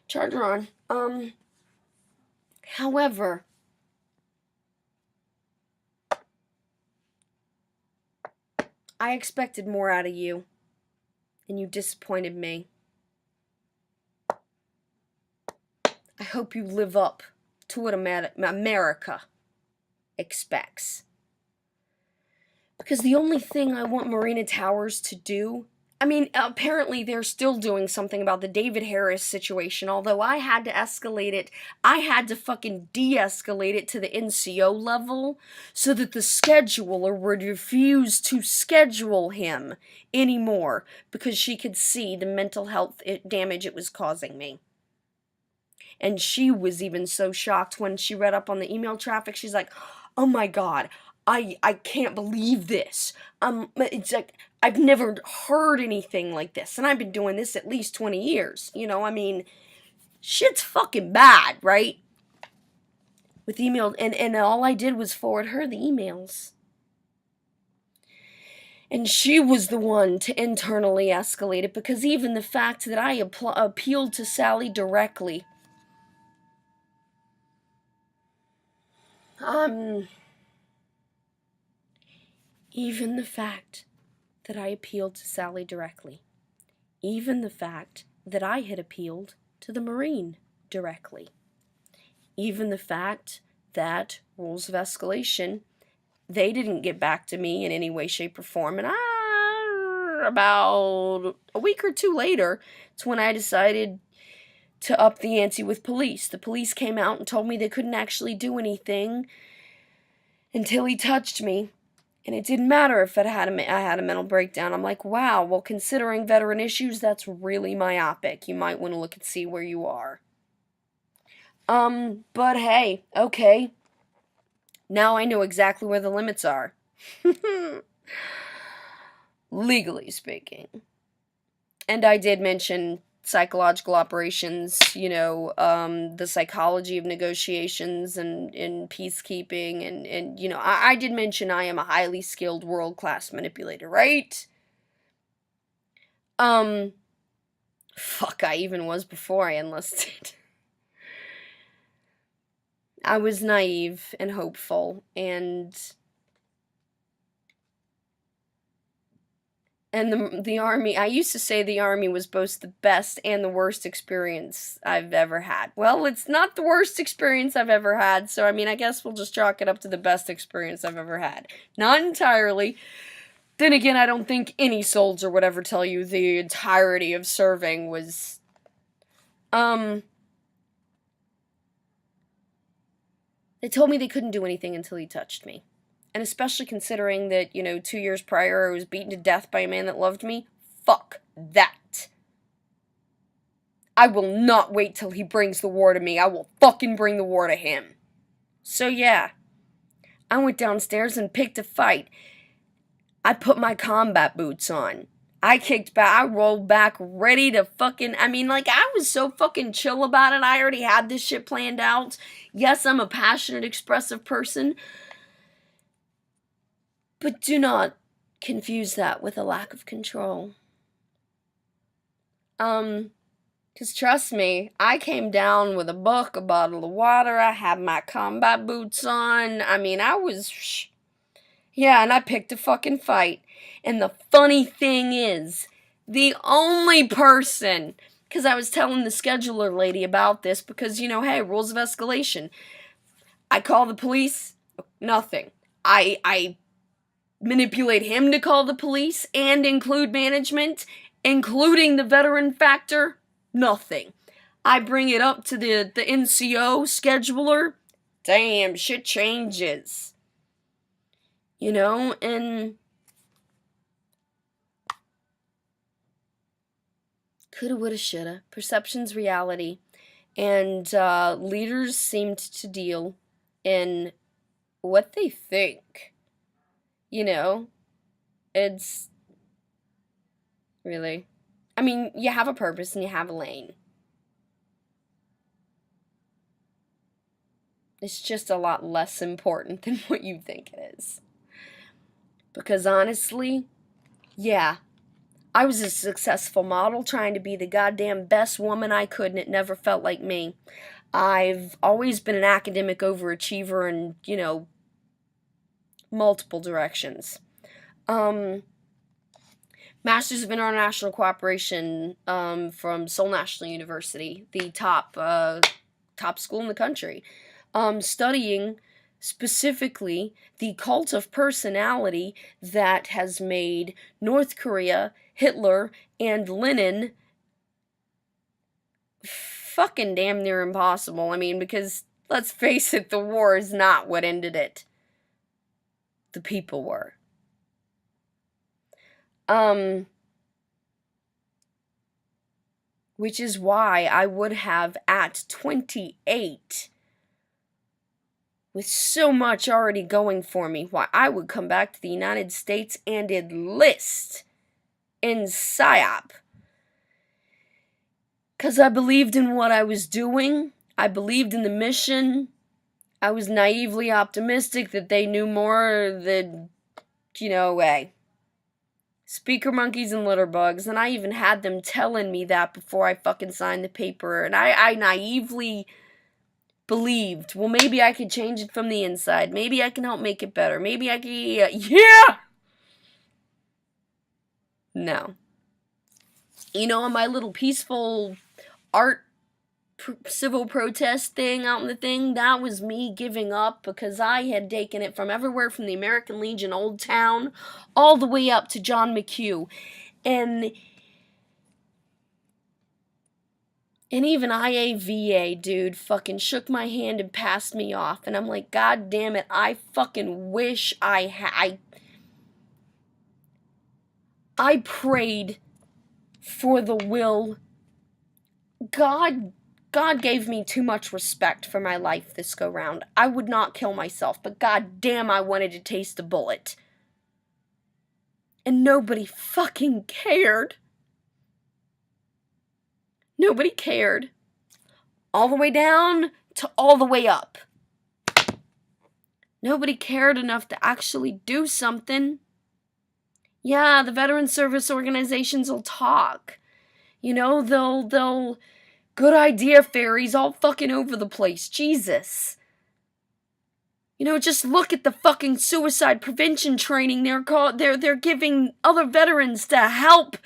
Charger on. However, I expected more out of you, and you disappointed me. I hope you live up to what America expects. Because the only thing I want Marina Towers to do, I mean, apparently they're still doing something about the David Harris situation, although I had to escalate it. I had to fucking de-escalate it to the NCO level so that the scheduler would refuse to schedule him anymore because she could see the mental health damage it was causing me. And she was even so shocked when she read up on the email traffic. She's like, "Oh my God, I can't believe this. It's like, I've never heard anything like this. And I've been doing this at least 20 years. You know, I mean, shit's fucking bad, right?" With email, and all I did was forward her the emails. And she was the one to internally escalate it, because even the fact that I appealed to Sally directly, even the fact that I appealed to Sally directly, even the fact that I had appealed to the Marine directly, even the fact that rules of escalation, they didn't get back to me in any way, shape, or form, and about a week or two later, it's when I decided to up the ante with police. The police came out and told me they couldn't actually do anything until he touched me. And it didn't matter if I had a mental breakdown. I'm like, wow, well, considering veteran issues, that's really myopic. You might want to look and see where you are. But hey, okay. Now I know exactly where the limits are. Legally speaking. And I did mention psychological operations, the psychology of negotiations and peacekeeping, and I did mention I am a highly skilled world-class manipulator, right? Fuck, I even was before I enlisted. I was naive and hopeful, and And the Army, I used to say the Army was both the best and the worst experience I've ever had. Well, it's not the worst experience I've ever had, so I mean, I guess we'll just chalk it up to the best experience I've ever had. Not entirely. Then again, I don't think any soldier would ever tell you the entirety of serving was, they told me they couldn't do anything until he touched me. And especially considering that, 2 years prior I was beaten to death by a man that loved me. Fuck that. I will not wait till he brings the war to me. I will fucking bring the war to him. So yeah, I went downstairs and picked a fight. I put my combat boots on. I kicked back, I rolled back, ready to I was so fucking chill about it. I already had this shit planned out. Yes, I'm a passionate, expressive person. But do not confuse that with a lack of control. 'Cause trust me, I came down with a book, a bottle of water, I had my combat boots on. And I picked a fucking fight. And the funny thing is, the only person, because I was telling the scheduler lady about this, because, hey, rules of escalation. I call the police, nothing. I manipulate him to call the police and include management, including the veteran factor, nothing. I bring it up to the NCO scheduler, damn, shit changes. And coulda, woulda, shoulda. Perception's reality. And leaders seemed to deal in what they think. It's really, you have a purpose and you have a lane. It's just a lot less important than what you think it is. Because honestly, yeah, I was a successful model trying to be the goddamn best woman I could, and it never felt like me. I've always been an academic overachiever in, multiple directions. Masters of International Cooperation from Seoul National University, the top school in the country. Studying specifically the cult of personality that has made North Korea, Hitler, and Lenin fucking damn near impossible. Because, let's face it, the war is not what ended it. The people were. Which is why I would have, at 28, with so much already going for me, why I would come back to the United States and enlist in PSYOP. 'Cause I believed in what I was doing. I believed in the mission. I was naively optimistic that they knew more than, speaker monkeys and litter bugs, and I even had them telling me that before I fucking signed the paper, and I naively believed, well, maybe I could change it from the inside, maybe I can help make it better, maybe I can, No. On my little peaceful art civil protest thing out in the thing, that was me giving up because I had taken it from everywhere from the American Legion Old Town all the way up to John McHugh. And even IAVA, dude, fucking shook my hand and passed me off. And I'm like, God damn it, I fucking wish I prayed for the will. God gave me too much respect for my life this go round. I would not kill myself, but god damn, I wanted to taste a bullet. And nobody fucking cared. Nobody cared. All the way down to all the way up. Nobody cared enough to actually do something. Yeah, the veteran service organizations will talk. They'll good idea fairies all fucking over the place. Jesus. Just look at the fucking suicide prevention training they're giving other veterans to help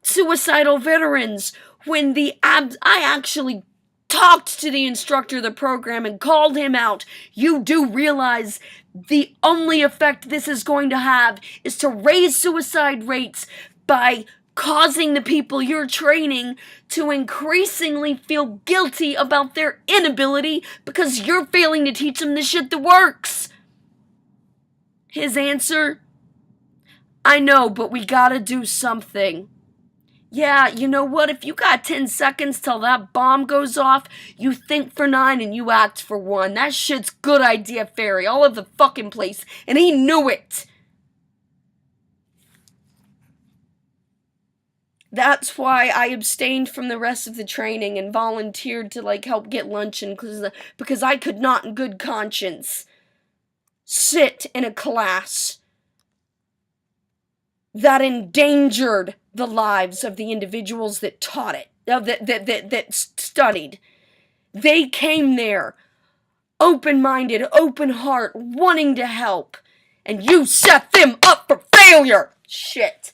suicidal veterans. I actually talked to the instructor of the program and called him out. You do realize the only effect this is going to have is to raise suicide rates by causing the people you're training to increasingly feel guilty about their inability because you're failing to teach them the shit that works. His answer, I know, but we gotta do something. Yeah, you know what? If you got 10 seconds till that bomb goes off, you think for 9 and you act for 1. That shit's good idea, Fairy. All over the fucking place. And he knew it. That's why I abstained from the rest of the training and volunteered to, help get luncheon, because I could not in good conscience sit in a class that endangered the lives of the individuals that taught it, that studied. They came there, open-minded, open heart, wanting to help, and you set them up for failure! Shit.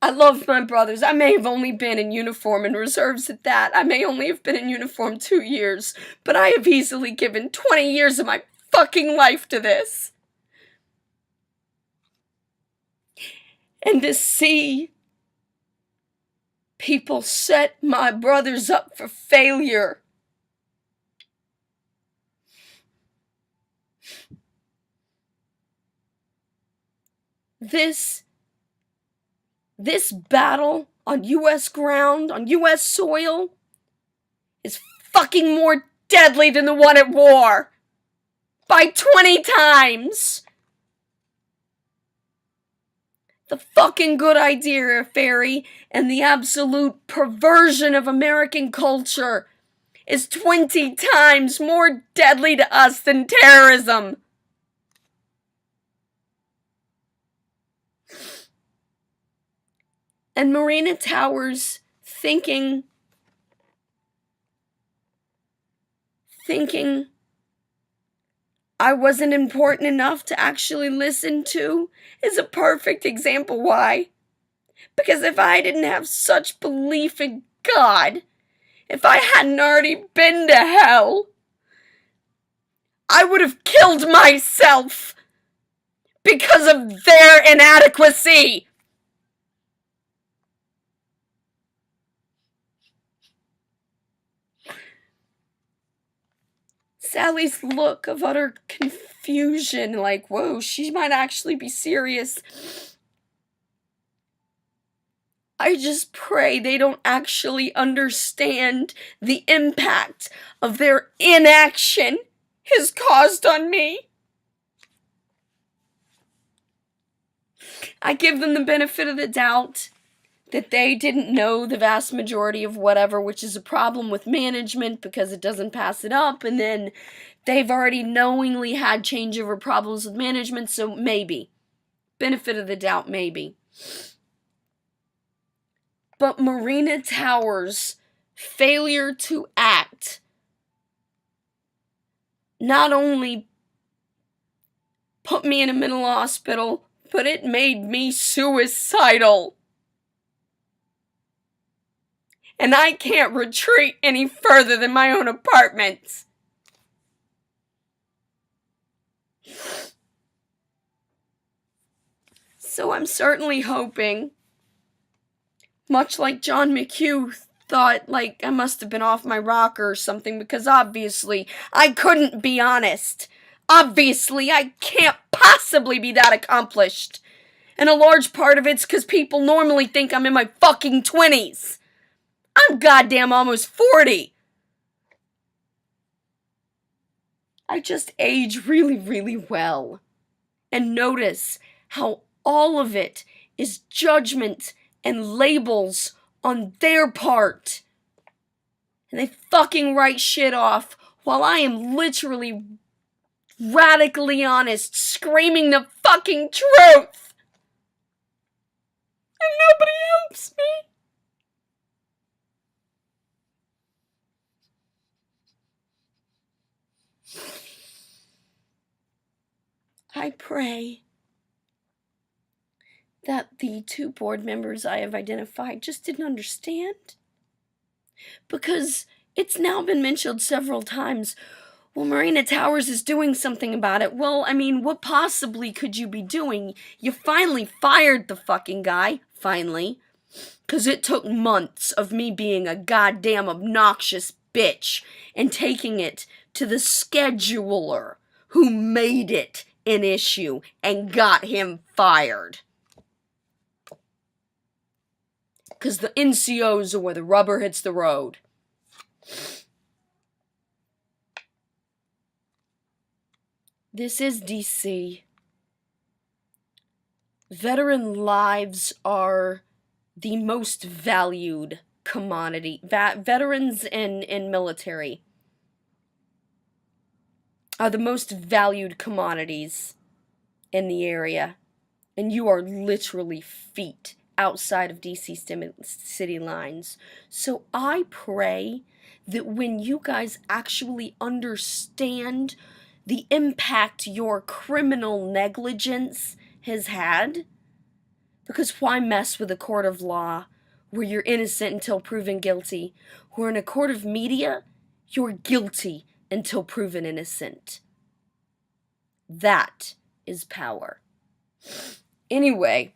I love my brothers. I may have only been in uniform and reserves at that. I may only have been in uniform 2 years, but I have easily given 20 years of my fucking life to this. And to see people set my brothers up for failure. This battle on U.S. ground, on U.S. soil, is fucking more deadly than the one at war. By 20 times. The fucking good idea, Fairy, and the absolute perversion of American culture is 20 times more deadly to us than terrorism. And Marina Towers thinking I wasn't important enough to actually listen to is a perfect example why. Because if I didn't have such belief in God, if I hadn't already been to hell, I would have killed myself because of their inadequacy. Sally's look of utter confusion, like, whoa, she might actually be serious. I just pray they don't actually understand the impact of their inaction has caused on me. I give them the benefit of the doubt that they didn't know the vast majority of whatever, which is a problem with management because it doesn't pass it up, and then they've already knowingly had changeover problems with management, so maybe. Benefit of the doubt, maybe. But Marina Towers' failure to act not only put me in a mental hospital, but it made me suicidal. And I can't retreat any further than my own apartment. So I'm certainly hoping, much like John McHugh thought, I must have been off my rocker or something, because obviously I couldn't be honest. Obviously I can't possibly be that accomplished. And a large part of it's because people normally think I'm in my fucking 20s. I'm goddamn almost 40. I just age really, really well. And notice how all of it is judgment and labels on their part. And they fucking write shit off while I am literally radically honest, screaming the fucking truth. And nobody helps me. I pray that the 2 board members I have identified just didn't understand. Because it's now been mentioned several times, well, Marina Towers is doing something about it. Well, I mean, what possibly could you be doing? You finally fired the fucking guy. Finally. Because it took months of me being a goddamn obnoxious bitch and taking it to the scheduler who made it an issue and got him fired. Because the NCOs are where the rubber hits the road. This is DC. Veteran lives are the most valued commodity. Veterans and military are the most valued commodities in the area. And you are literally feet outside of DC city lines. So I pray that when you guys actually understand the impact your criminal negligence has had, because why mess with a court of law where you're innocent until proven guilty, where in a court of media, you're guilty until proven innocent. That is power. Anyway,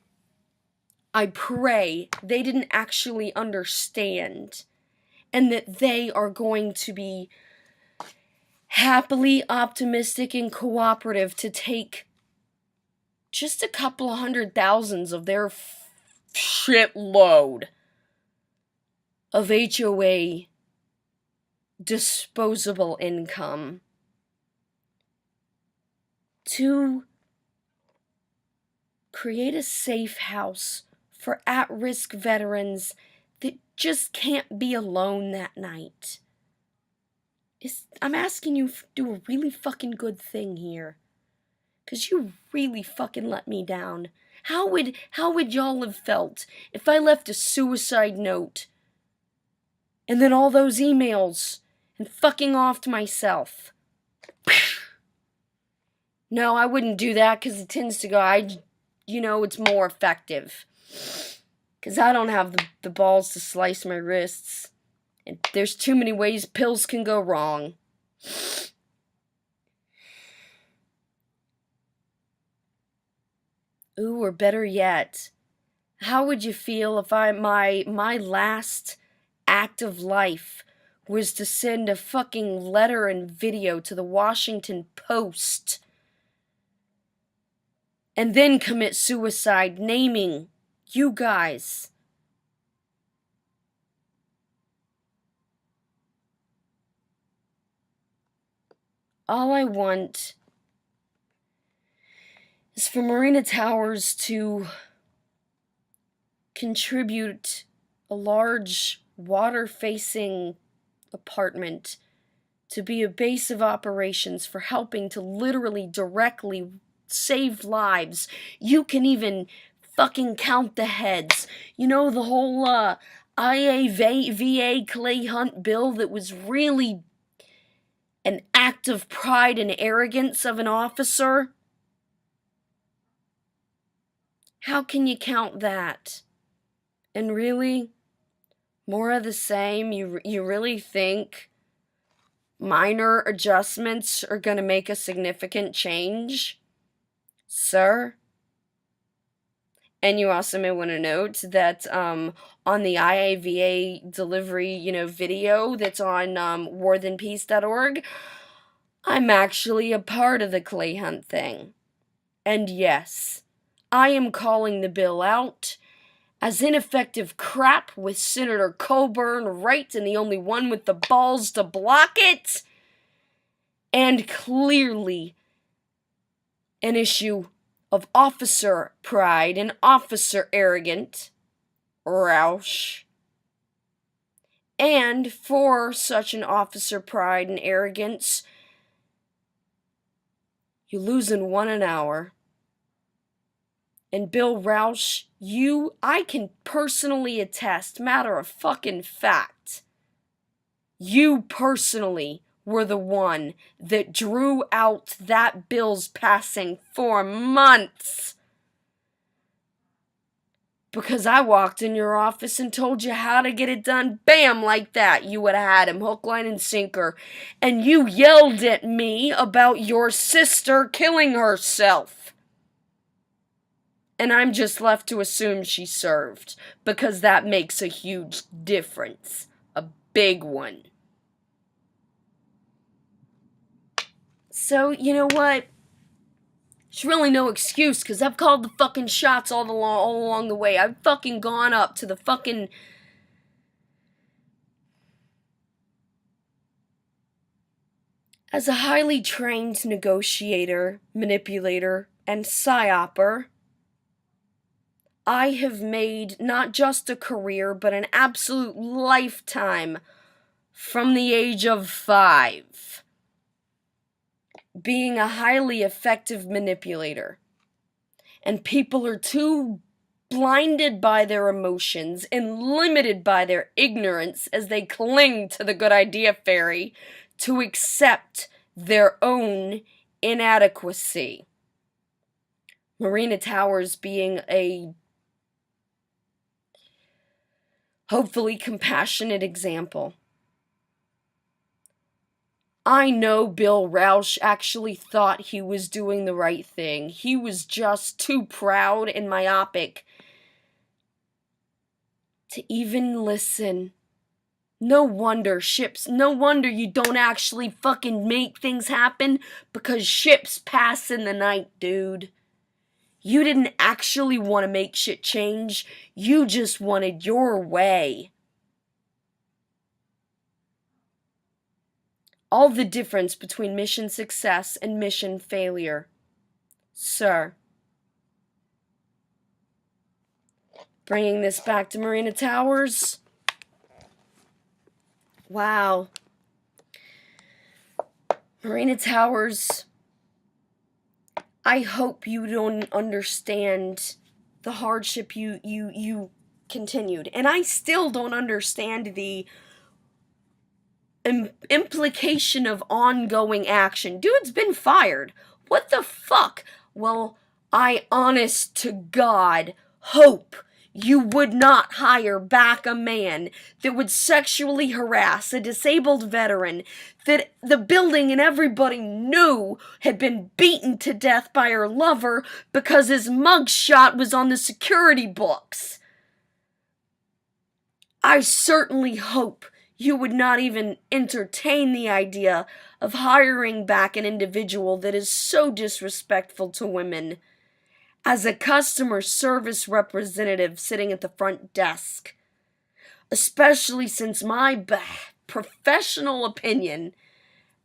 I pray they didn't actually understand and that they are going to be happily optimistic and cooperative to take just a couple of 100,000 of their shitload of HOA disposable income to create a safe house for at-risk veterans that just can't be alone that night. I'm asking you to do a really fucking good thing here. 'Cause you really fucking let me down. How would y'all have felt if I left a suicide note and then all those emails and fucking offed myself? No, I wouldn't do that because it tends to go, it's more effective. Because I don't have the balls to slice my wrists. And there's too many ways pills can go wrong. Ooh, or better yet, how would you feel if my last act of life was to send a fucking letter and video to the Washington Post and then commit suicide naming you guys? All I want is for Marina Towers to contribute a large water-facing apartment to be a base of operations for helping to literally directly save lives. You can even fucking count the heads. You know, the whole IAVA Clay Hunt bill that was really an act of pride and arrogance of an officer? How can you count that? And really, more of the same? You really think minor adjustments are going to make a significant change, sir? And you also may want to note that on the IAVA delivery, video that's on warthanpeace.org, I'm actually a part of the Clay Hunt thing. And yes, I am calling the bill out as ineffective crap with Senator Coburn right and the only one with the balls to block it, and clearly an issue of officer pride and officer arrogant Roush. And for such an officer pride and arrogance, you lose in 1 hour. And Bill Roush, I can personally attest, matter of fucking fact, you personally were the one that drew out that bill's passing for months. Because I walked in your office and told you how to get it done, bam, like that. You would have had him hook, line, and sinker. And you yelled at me about your sister killing herself. And I'm just left to assume she served, because that makes a huge difference. A big one. So, you know what? There's really no excuse, because I've called the fucking shots all along the way. I've fucking gone up to the fucking... As a highly trained negotiator, manipulator, and psyoper, I have made not just a career, but an absolute lifetime from the age of 5. Being a highly effective manipulator. And people are too blinded by their emotions and limited by their ignorance as they cling to the good idea fairy to accept their own inadequacy. Marina Towers being a hopefully compassionate example. I know Bill Rausch actually thought he was doing the right thing. He was just too proud and myopic to even listen. No wonder you don't actually fucking make things happen, because ships pass in the night, dude. You didn't actually want to make shit change. You just wanted your way. All the difference between mission success and mission failure. Sir. Bringing this back to Marina Towers. Wow. Marina Towers, I hope you don't understand the hardship you continued. And I still don't understand the implication of ongoing action. Dude's been fired. What the fuck? Well, I honest to God hope you would not hire back a man that would sexually harass a disabled veteran that the building and everybody knew had been beaten to death by her lover because his mugshot was on the security books. I certainly hope you would not even entertain the idea of hiring back an individual that is so disrespectful to women as a customer service representative sitting at the front desk. Especially since my professional opinion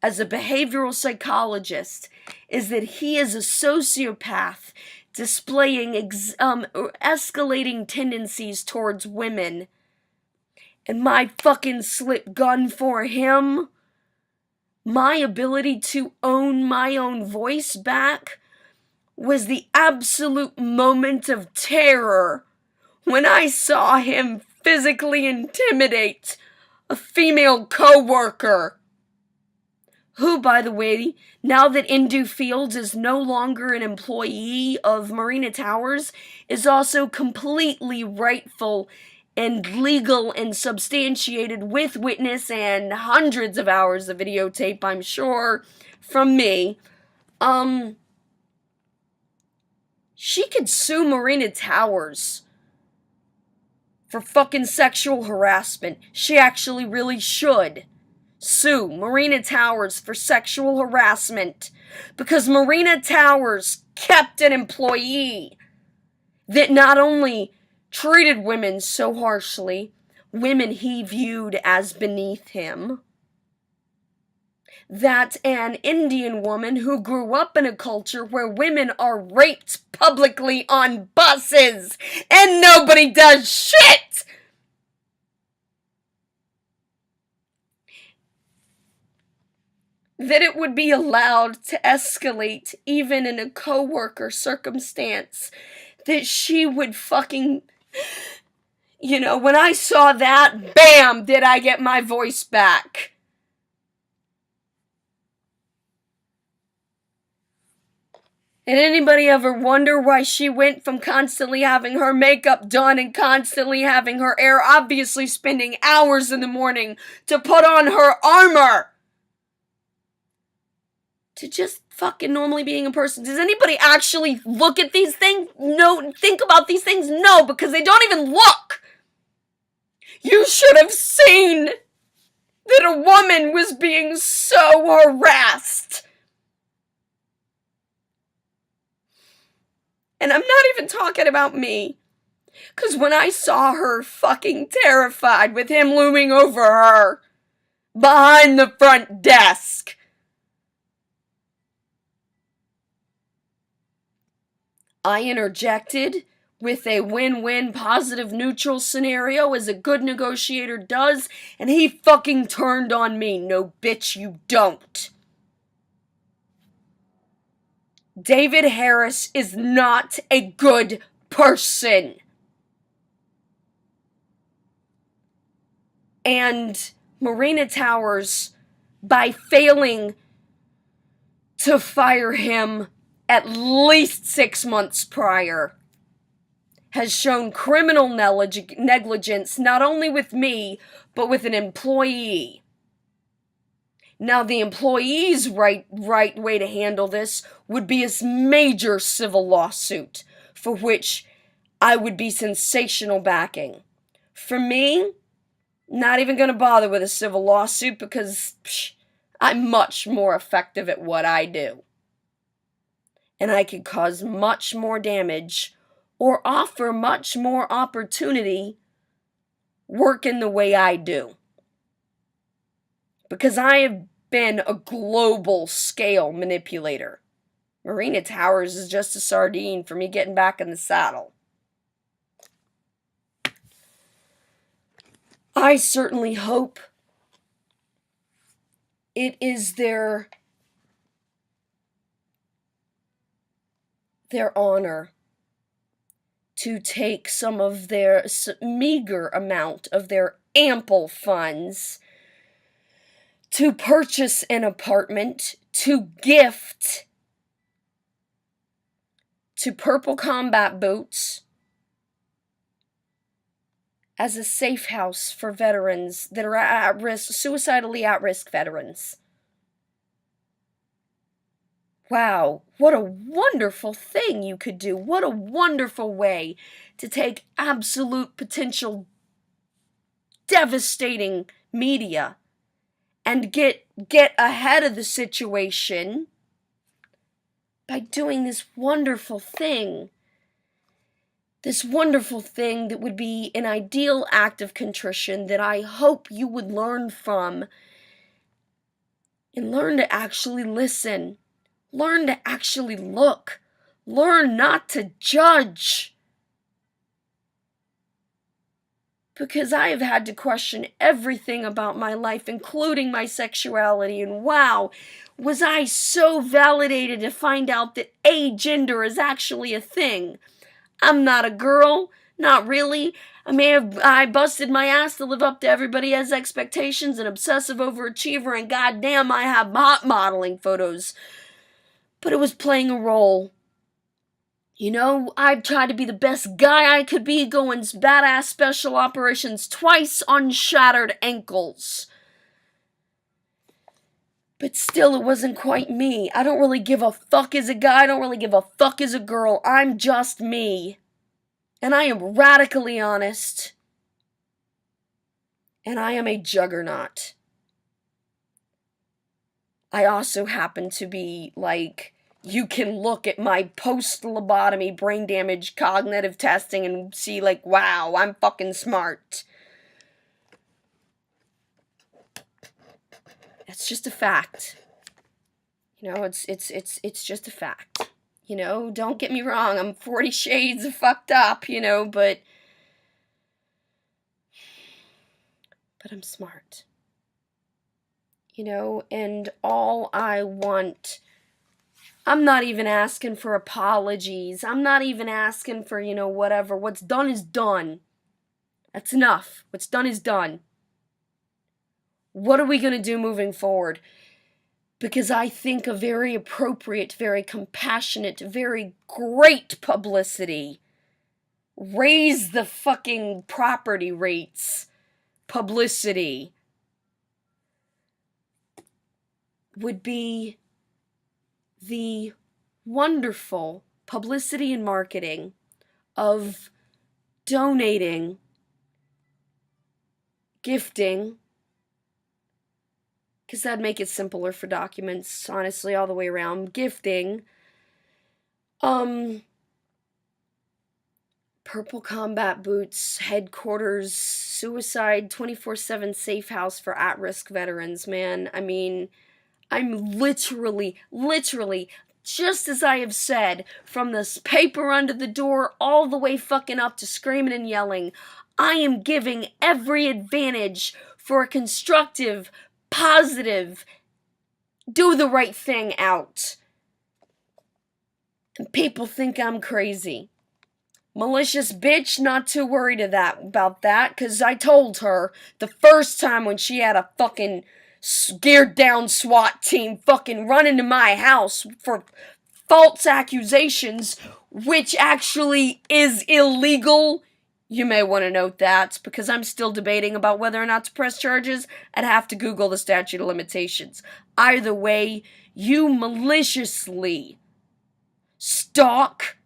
as a behavioral psychologist is that he is a sociopath displaying escalating tendencies towards women. And my fucking slip gun for him, my ability to own my own voice back, was the absolute moment of terror when I saw him physically intimidate a female co-worker. Who, by the way, now that Indu Fields is no longer an employee of Marina Towers, is also completely rightful and legal and substantiated with witness and hundreds of hours of videotape, I'm sure, from me. She could sue Marina Towers for fucking sexual harassment. She actually really should sue Marina Towers for sexual harassment, because Marina Towers kept an employee that not only treated women so harshly, women he viewed as beneath him, that an Indian woman who grew up in a culture where women are raped publicly on buses and nobody does shit, that it would be allowed to escalate even in a co-worker circumstance, that she would fucking... You know, when I saw that, bam, did I get my voice back. And anybody ever wonder why she went from constantly having her makeup done and constantly having her hair, obviously spending hours in the morning to put on her armor, to just fucking normally being a person? Does anybody actually look at these things? No, think about these things? No, because they don't even look. You should have seen that a woman was being so harassed. And I'm not even talking about me. Because when I saw her fucking terrified with him looming over her behind the front desk, I interjected with a win-win positive neutral scenario as a good negotiator does, and he fucking turned on me. No, bitch, you don't. David Harris is not a good person. And Marina Towers, by failing to fire him at least 6 months prior, has shown criminal negligence not only with me, but with an employee. Now, the employee's right way to handle this would be a major civil lawsuit, for which I would be sensational backing. For me, not even going to bother with a civil lawsuit because I'm much more effective at what I do. And I could cause much more damage or offer much more opportunity working the way I do. Because I have been a global scale manipulator. Marina Towers is just a sardine for me getting back in the saddle. I certainly hope it is their honor to take some of their meager amount of their ample funds to purchase an apartment, to gift to Purple Combat Boots as a safe house for veterans that are at risk, suicidally at-risk veterans. Wow, what a wonderful thing you could do. What a wonderful way to take absolute potential devastating media and get ahead of the situation by doing this wonderful thing. This wonderful thing that would be an ideal act of contrition that I hope you would learn from and learn to actually listen. Learn to actually look. Learn not to judge. Because I have had to question everything about my life, including my sexuality, and wow, was I so validated to find out that agender is actually a thing. I'm not a girl, not really. I busted my ass to live up to everybody else's expectations, an obsessive overachiever, and goddamn, I have hot modeling photos. But it was playing a role. You know, I've tried to be the best guy I could be, going badass special operations twice on shattered ankles. But still, it wasn't quite me. I don't really give a fuck as a guy. I don't really give a fuck as a girl. I'm just me. And I am radically honest. And I am a juggernaut. I also happen to be, you can look at my post-lobotomy brain damage cognitive testing and see, wow, I'm fucking smart. It's just a fact. You know, it's just a fact. You know, don't get me wrong, I'm 40 shades of fucked up, you know, but I'm smart. You know, and all I want, I'm not even asking for apologies. I'm not even asking for, whatever. What's done is done. That's enough. What's done is done. What are we going to do moving forward? because I think a very appropriate, very compassionate, very great publicity, raise the fucking property rates publicity, would be the wonderful publicity and marketing of donating, gifting, because that'd make it simpler for documents, honestly, all the way around. Gifting, Purple Combat Boots, Headquarters, Suicide 24/7 Safe House for at-risk veterans, man. I mean, I'm literally, just as I have said, from this paper under the door all the way fucking up to screaming and yelling, I am giving every advantage for a constructive, positive, do the right thing out. And people think I'm crazy. Malicious bitch, not too worried about that, because I told her the first time when she had a fucking geared down SWAT team fucking run into my house for false accusations, which actually is illegal. You may want to note that, because I'm still debating about whether or not to press charges. I'd have to Google the statute of limitations. Either way, you maliciously stalk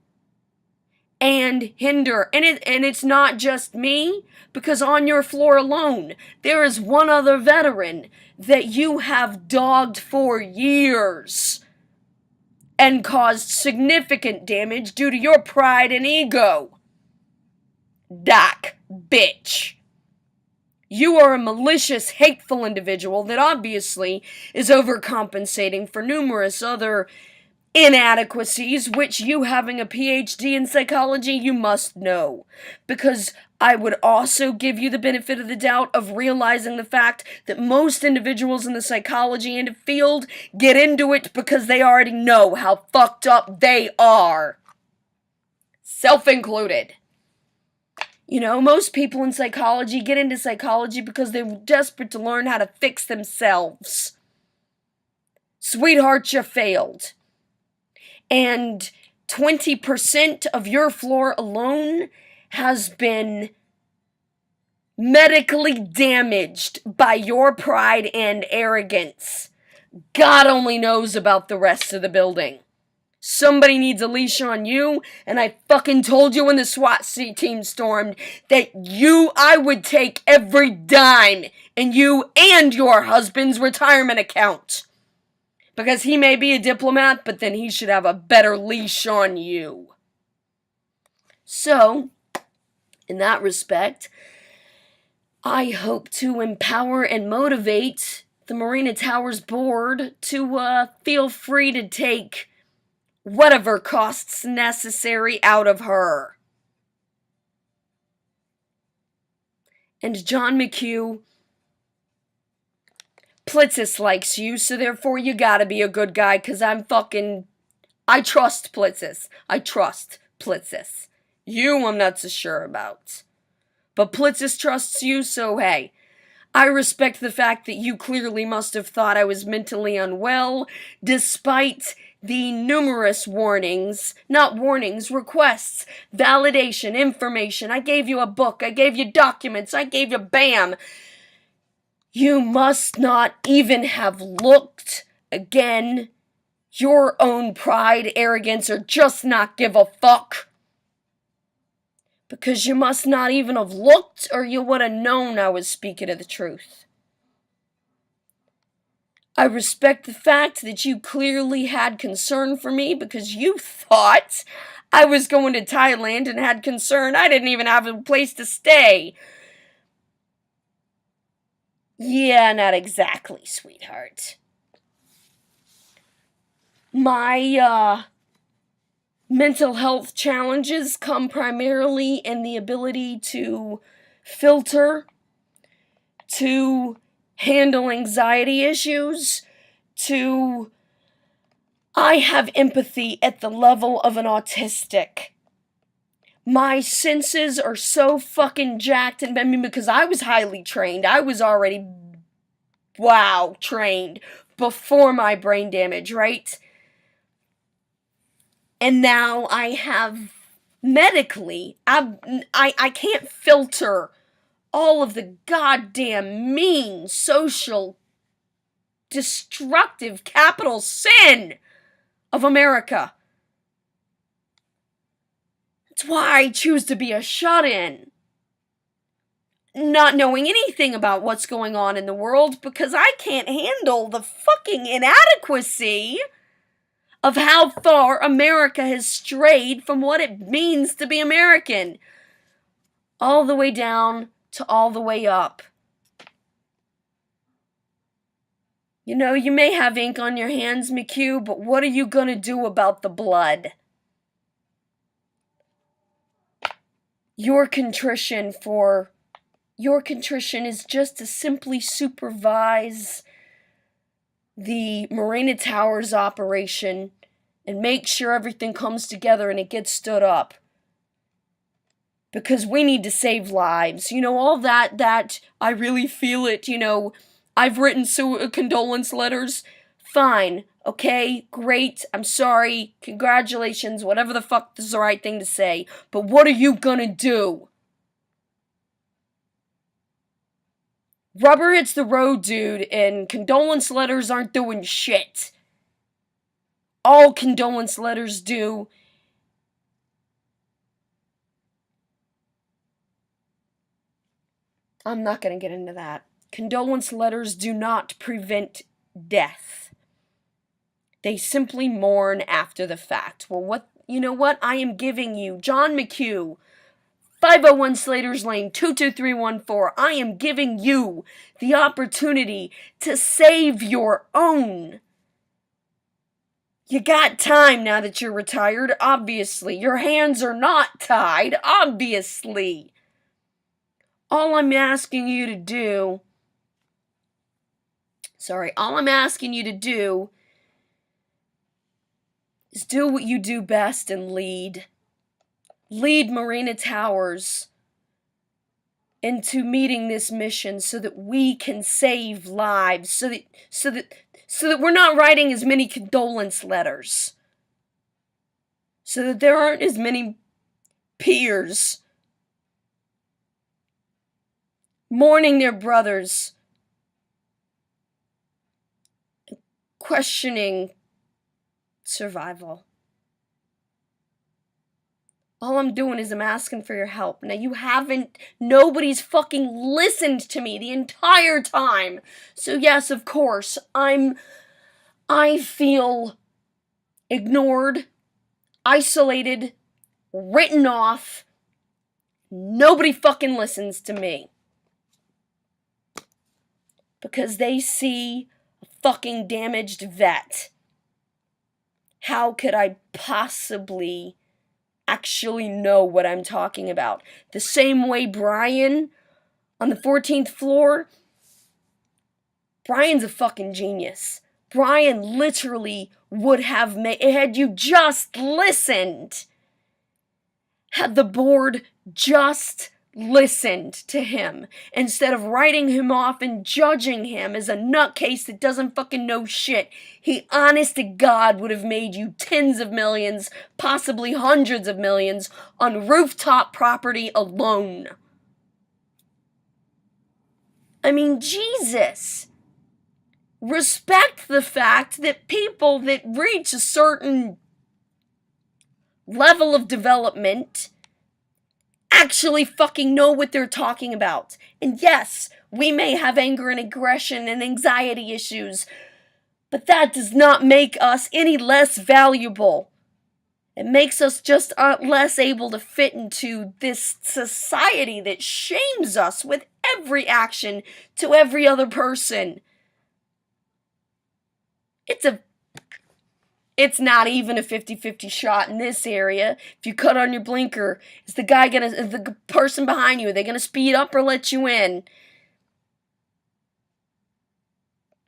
and hinder. And it's not just me, because on your floor alone, there is one other veteran that you have dogged for years and caused significant damage due to your pride and ego. Doc, bitch. You are a malicious, hateful individual that obviously is overcompensating for numerous other inadequacies, which you, having a PhD in psychology, you must know. Because I would also give you the benefit of the doubt of realizing the fact that most individuals in the psychology field get into it because they already know how fucked up they are. Self-included. You know, most people in psychology get into psychology because they're desperate to learn how to fix themselves. Sweetheart, you failed. And 20% of your floor alone has been medically damaged by your pride and arrogance. God only knows about the rest of the building. Somebody needs a leash on you, and I fucking told you when the SWAT team stormed that I would take every dime in you and your husband's retirement account. Because he may be a diplomat, but then he should have a better leash on you. So, in that respect, I hope to empower and motivate the Marina Towers board to feel free to take whatever costs necessary out of her. And John McHugh, Plitzis likes you, so therefore you gotta be a good guy, because I trust Plitzis. I trust Plitzis. You, I'm not so sure about. But Plitzis trusts you, so hey. I respect the fact that you clearly must have thought I was mentally unwell, despite the numerous requests, validation, information. I gave you a book, I gave you documents, I gave you BAM. You must not even have looked. Again, your own pride, arrogance, or just not give a fuck. Because you must not even have looked, or you would have known I was speaking of the truth. I respect the fact that you clearly had concern for me, because you thought I was going to Thailand and had concern I didn't even have a place to stay. Yeah, not exactly, sweetheart. My, mental health challenges come primarily in the ability to filter, to handle anxiety issues, I have empathy at the level of an autistic. My senses are so fucking jacked, and because I was highly trained. I was already, trained before my brain damage, right? And now I have medically, I can't filter all of the goddamn mean, social, destructive capital sin of America. That's why I choose to be a shut-in. Not knowing anything about what's going on in the world because I can't handle the fucking inadequacy of how far America has strayed from what it means to be American. All the way down to all the way up. You know, you may have ink on your hands, McHugh, but what are you gonna do about the blood? Your contrition is just to simply supervise the Marina Towers operation and make sure everything comes together and it gets stood up. Because we need to save lives. You know, all that I really feel it, you know, I've written condolence letters. Fine. Okay, great. I'm sorry. Congratulations. Whatever the fuck is the right thing to say. But what are you gonna do? Rubber hits the road, dude, and condolence letters aren't doing shit. All condolence letters do I'm not going to get into that. Condolence letters do not prevent death. They simply mourn after the fact. Well, you know what? I am giving you, John McHugh, 501 Slaters Lane, 22314. I am giving you the opportunity to save your own. You got time now that you're retired, obviously. Your hands are not tied, obviously. All I'm asking you to do is do what you do best and lead. Lead Marina Towers into meeting this mission so that we can save lives, so that we're not writing as many condolence letters, so that there aren't as many peers mourning their brothers, questioning survival. All I'm doing is I'm asking for your help. Now nobody's fucking listened to me the entire time. So yes, of course, I feel ignored, isolated, written off. Nobody fucking listens to me. Because they see a fucking damaged vet. How could I possibly actually know what I'm talking about? The same way Brian on the 14th floor, Brian's a fucking genius. Brian literally would have had you just listened. Had the board just listened to him instead of writing him off and judging him as a nutcase that doesn't fucking know shit. He, honest to God, would have made you tens of millions, possibly hundreds of millions, on rooftop property alone. I mean, Jesus. Respect the fact that people that reach a certain level of development actually fucking know what they're talking about. And yes, we may have anger and aggression and anxiety issues, but that does not make us any less valuable. It makes us just less able to fit into this society that shames us with every action to every other person. It's not even a 50-50 shot in this area. If you cut on your blinker, is the person behind you, are they gonna speed up or let you in?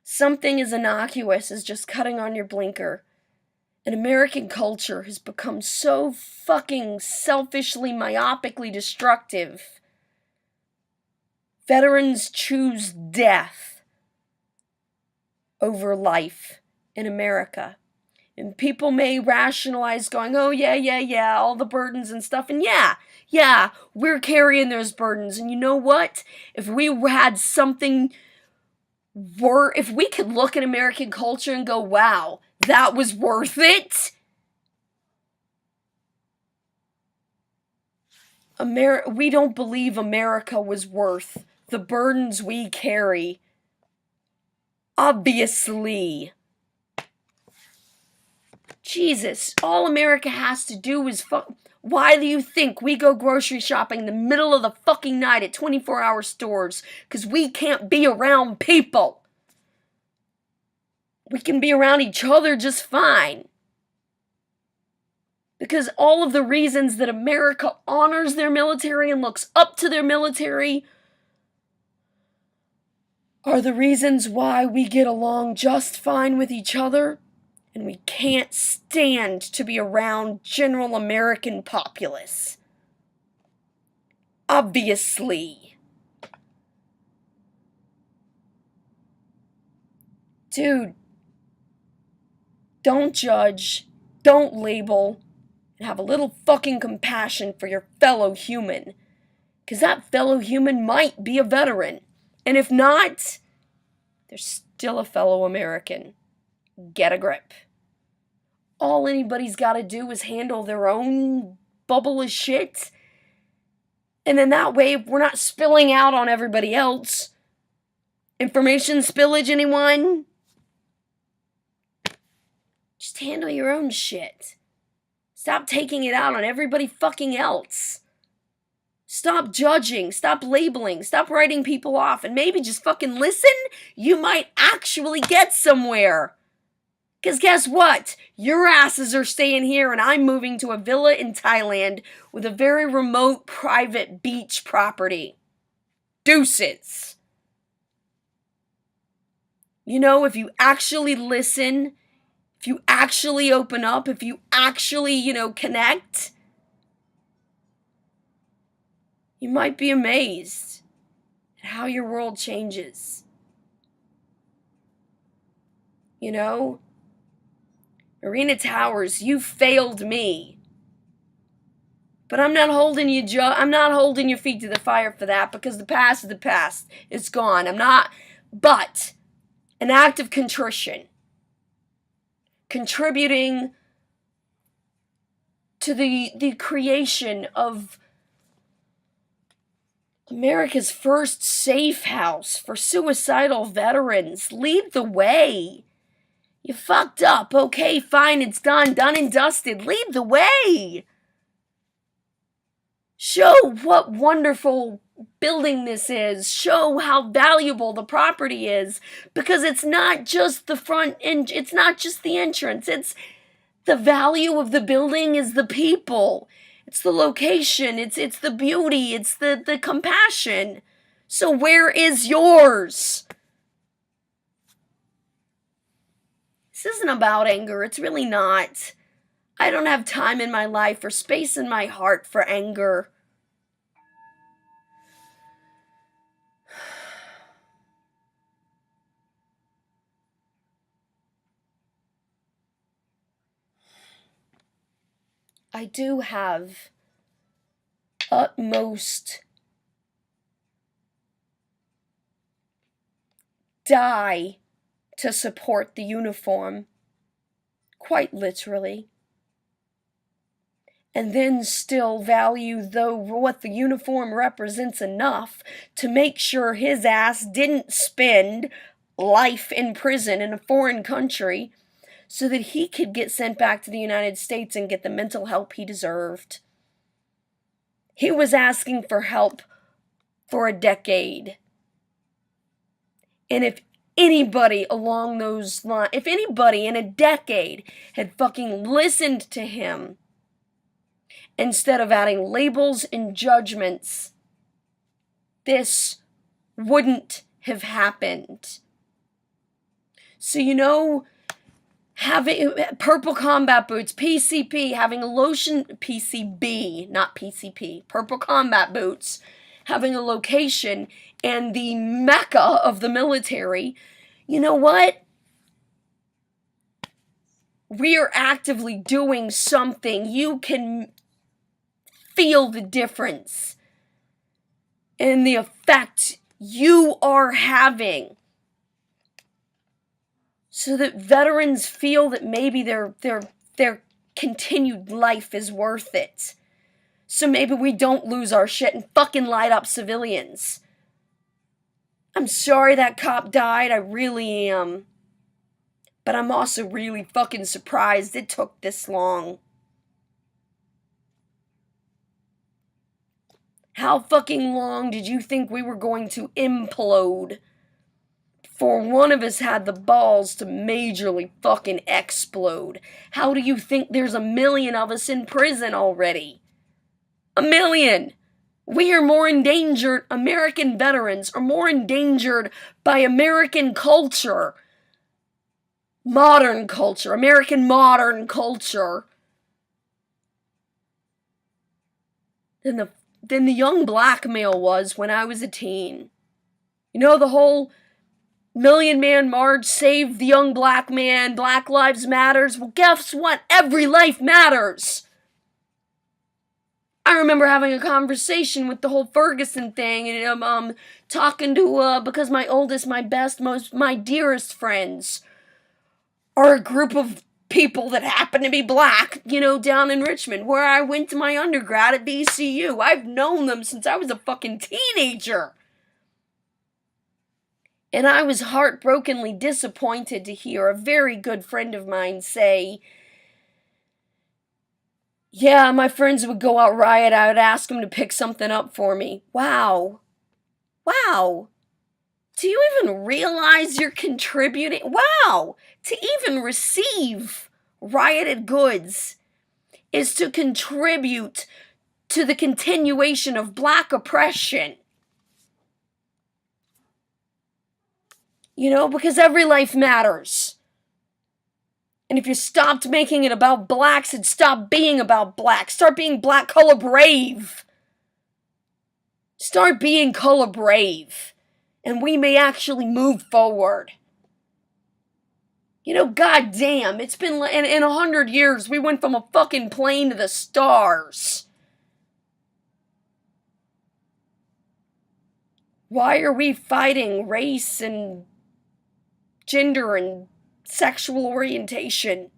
Something as innocuous as just cutting on your blinker. And American culture has become so fucking selfishly, myopically destructive. Veterans choose death over life in America. And people may rationalize going, oh, yeah, all the burdens and stuff. And yeah, we're carrying those burdens. And you know what? If we had something, if we could look at American culture and go, wow, that was worth it. We don't believe America was worth the burdens we carry. Obviously. Jesus, all America has to do is Why do you think we go grocery shopping in the middle of the fucking night at 24-hour stores? Because we can't be around people. We can be around each other just fine. Because all of the reasons that America honors their military and looks up to their military are the reasons why we get along just fine with each other, and we can't stand to be around general American populace. Obviously. Dude, don't judge, don't label, and have a little fucking compassion for your fellow human. Because that fellow human might be a veteran. And if not, they're still a fellow American. Get a grip. All anybody's got to do is handle their own bubble of shit. And then that way, we're not spilling out on everybody else. Information spillage, anyone? Just handle your own shit. Stop taking it out on everybody fucking else. Stop judging, stop labeling, stop writing people off, and maybe just fucking listen. You might actually get somewhere. Because guess what? Your asses are staying here and I'm moving to a villa in Thailand with a very remote private beach property. Deuces. You know, if you actually listen, if you actually open up, if you actually, connect, you might be amazed at how your world changes. Marina Towers, you failed me. But I'm not holding your feet to the fire for that, because the past is the past. It's gone. But an act of contrition, contributing to the creation of America's first safe house for suicidal veterans. Lead the way. You fucked up. Okay, fine, it's done and dusted. Lead the way. Show what wonderful building this is. Show how valuable the property is. Because it's not just the front end, it's not just the entrance. It's the value of the building is the people. It's the location. It's the beauty. It's the compassion. So where is yours? This isn't about anger. It's really not. I don't have time in my life or space in my heart for anger. I do have utmost die to support the uniform, quite literally, and then still value what the uniform represents enough to make sure his ass didn't spend life in prison in a foreign country so that he could get sent back to the United States and get the mental help he deserved. He was asking for help for a decade. And if anybody along those lines, if anybody in a decade had fucking listened to him instead of adding labels and judgments, this wouldn't have happened. So, having purple combat boots, PCP, having a lotion, PCB, not PCP, purple combat boots, having a location and the mecca of the military, you know what? we are actively doing something. You can feel the difference in the effect you are having, so that veterans feel that maybe their continued life is worth it. So maybe we don't lose our shit and fucking light up civilians. I'm sorry that cop died, I really am. But I'm also really fucking surprised it took this long. How fucking long did you think we were going to implode before one of us had the balls to majorly fucking explode? How do you think there's 1 million of us in prison already? 1 million! We are more endangered, American veterans are more endangered by American culture. Modern culture, American modern culture, than the young black male was when I was a teen. You know, the whole Million Man March, save the young black man, Black Lives Matters. Well, guess what? Every life matters. I remember having a conversation with the whole Ferguson thing, and I'm talking to, because my oldest, my best, my dearest friends are a group of people that happen to be black, down in Richmond, where I went to my undergrad at VCU. I've known them since I was a fucking teenager. And I was heartbrokenly disappointed to hear a very good friend of mine say, yeah, my friends would go out riot, I would ask them to pick something up for me. Wow. Do you even realize you're contributing? Wow! To even receive rioted goods is to contribute to the continuation of black oppression. Because every life matters. And if you stopped making it about blacks, it'd stop being about blacks. Start being black color brave. Start being color brave. And we may actually move forward. Goddamn, it's been, in 100 years, we went from a fucking plane to the stars. Why are we fighting race and gender and sexual orientation?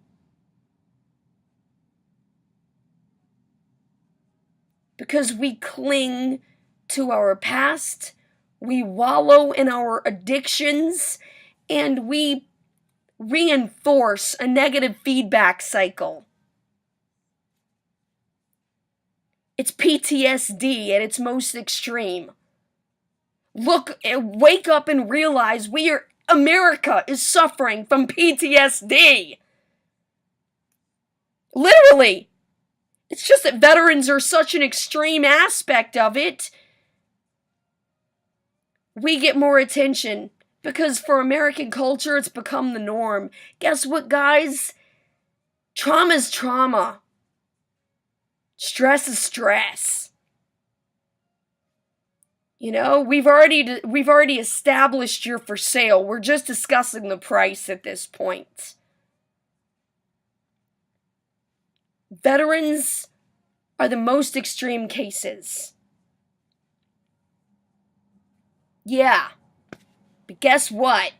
Because we cling to our past, we wallow in our addictions, and we reinforce a negative feedback cycle. It's PTSD at its most extreme. Wake up and realize America is suffering from PTSD. Literally. It's just that veterans are such an extreme aspect of it. We get more attention because for American culture, it's become the norm. Guess what, guys? Trauma's trauma. Stress is stress. We've already established you're for sale. We're just discussing the price at this point. Veterans are the most extreme cases. Yeah. But guess what?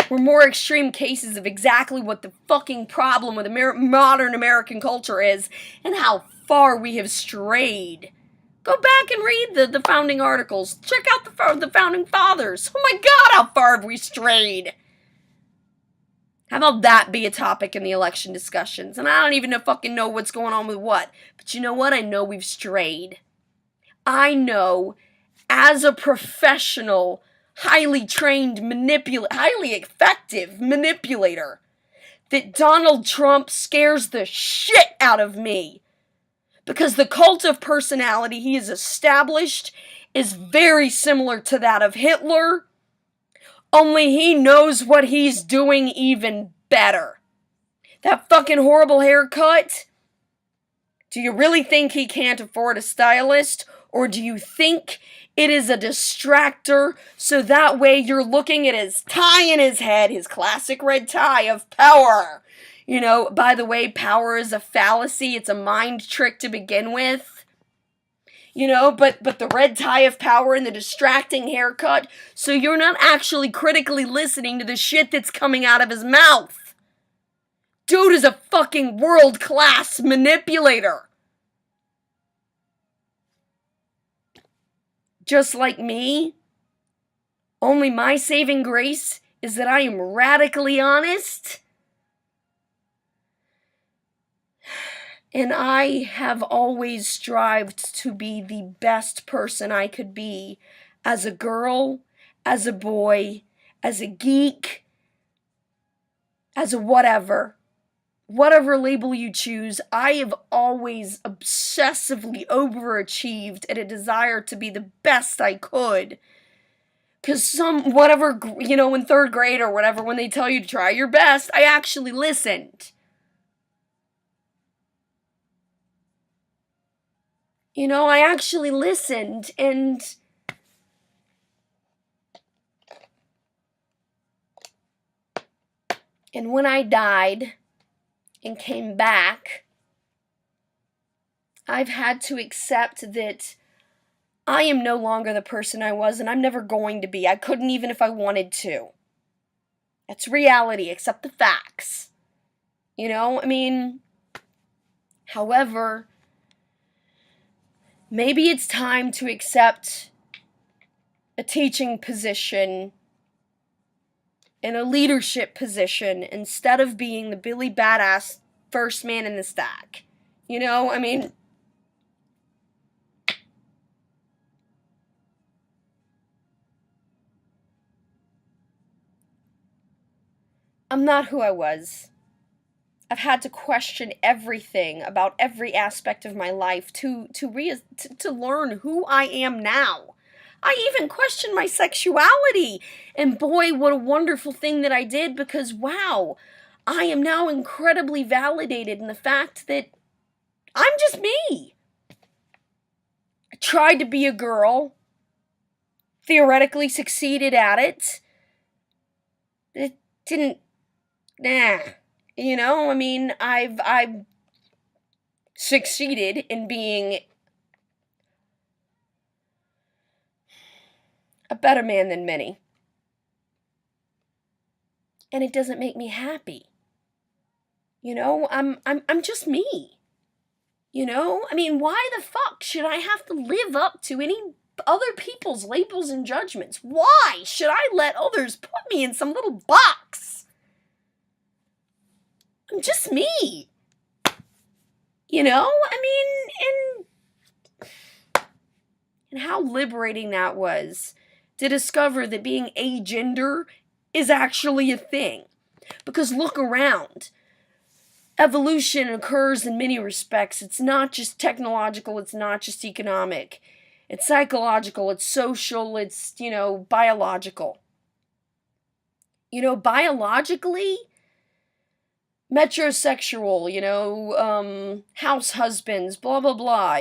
We're more extreme cases of exactly what the fucking problem with modern American culture is and how far we have strayed. Go back and read the founding articles. Check out the founding fathers. Oh my God, how far have we strayed? How about that be a topic in the election discussions? And I don't even fucking know what's going on with what. But you know what? I know we've strayed. I know, as a professional, highly trained highly effective manipulator, that Donald Trump scares the shit out of me. Because the cult of personality he has established is very similar to that of Hitler, only he knows what he's doing even better. That fucking horrible haircut? Do you really think he can't afford a stylist? Or do you think it is a distractor so that way you're looking at his tie in his head, his classic red tie of power? By the way, power is a fallacy. It's a mind trick to begin with. But the red tie of power and the distracting haircut, so you're not actually critically listening to the shit that's coming out of his mouth. Dude is a fucking world-class manipulator. Just like me. Only my saving grace is that I am radically honest. And I have always strived to be the best person I could be as a girl, as a boy, as a geek, as a whatever. Whatever label you choose, I have always obsessively overachieved at a desire to be the best I could. Because in 3rd grade or whatever, when they tell you to try your best, I actually listened. I actually listened, and when I died and came back, I've had to accept that I am no longer the person I was, and I'm never going to be. I couldn't even if I wanted to. That's reality, accept the facts. However, maybe it's time to accept a teaching position in a leadership position instead of being the Billy Badass first man in the stack. I'm not who I was. I've had to question everything about every aspect of my life to learn who I am now. I even questioned my sexuality. And boy, what a wonderful thing that I did, because wow, I am now incredibly validated in the fact that I'm just me. I tried to be a girl, theoretically succeeded at it. It didn't, I've succeeded in being a better man than many. And it doesn't make me happy. I'm just me. Why the fuck should I have to live up to any other people's labels and judgments? Why should I let others put me in some little box? I'm just me. And how liberating that was to discover that being agender is actually a thing. Because look around. Evolution occurs in many respects. It's not just technological, it's not just economic. It's psychological, it's social, it's, biological. Biologically, metrosexual, house husbands, blah, blah, blah,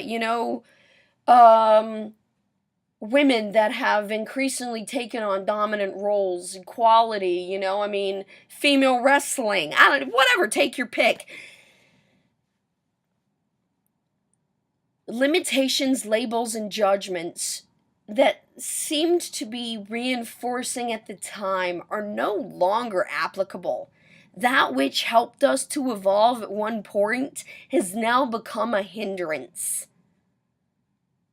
women that have increasingly taken on dominant roles, equality, female wrestling, whatever, take your pick. Limitations, labels, and judgments that seemed to be reinforcing at the time are no longer applicable. That which helped us to evolve at one point has now become a hindrance.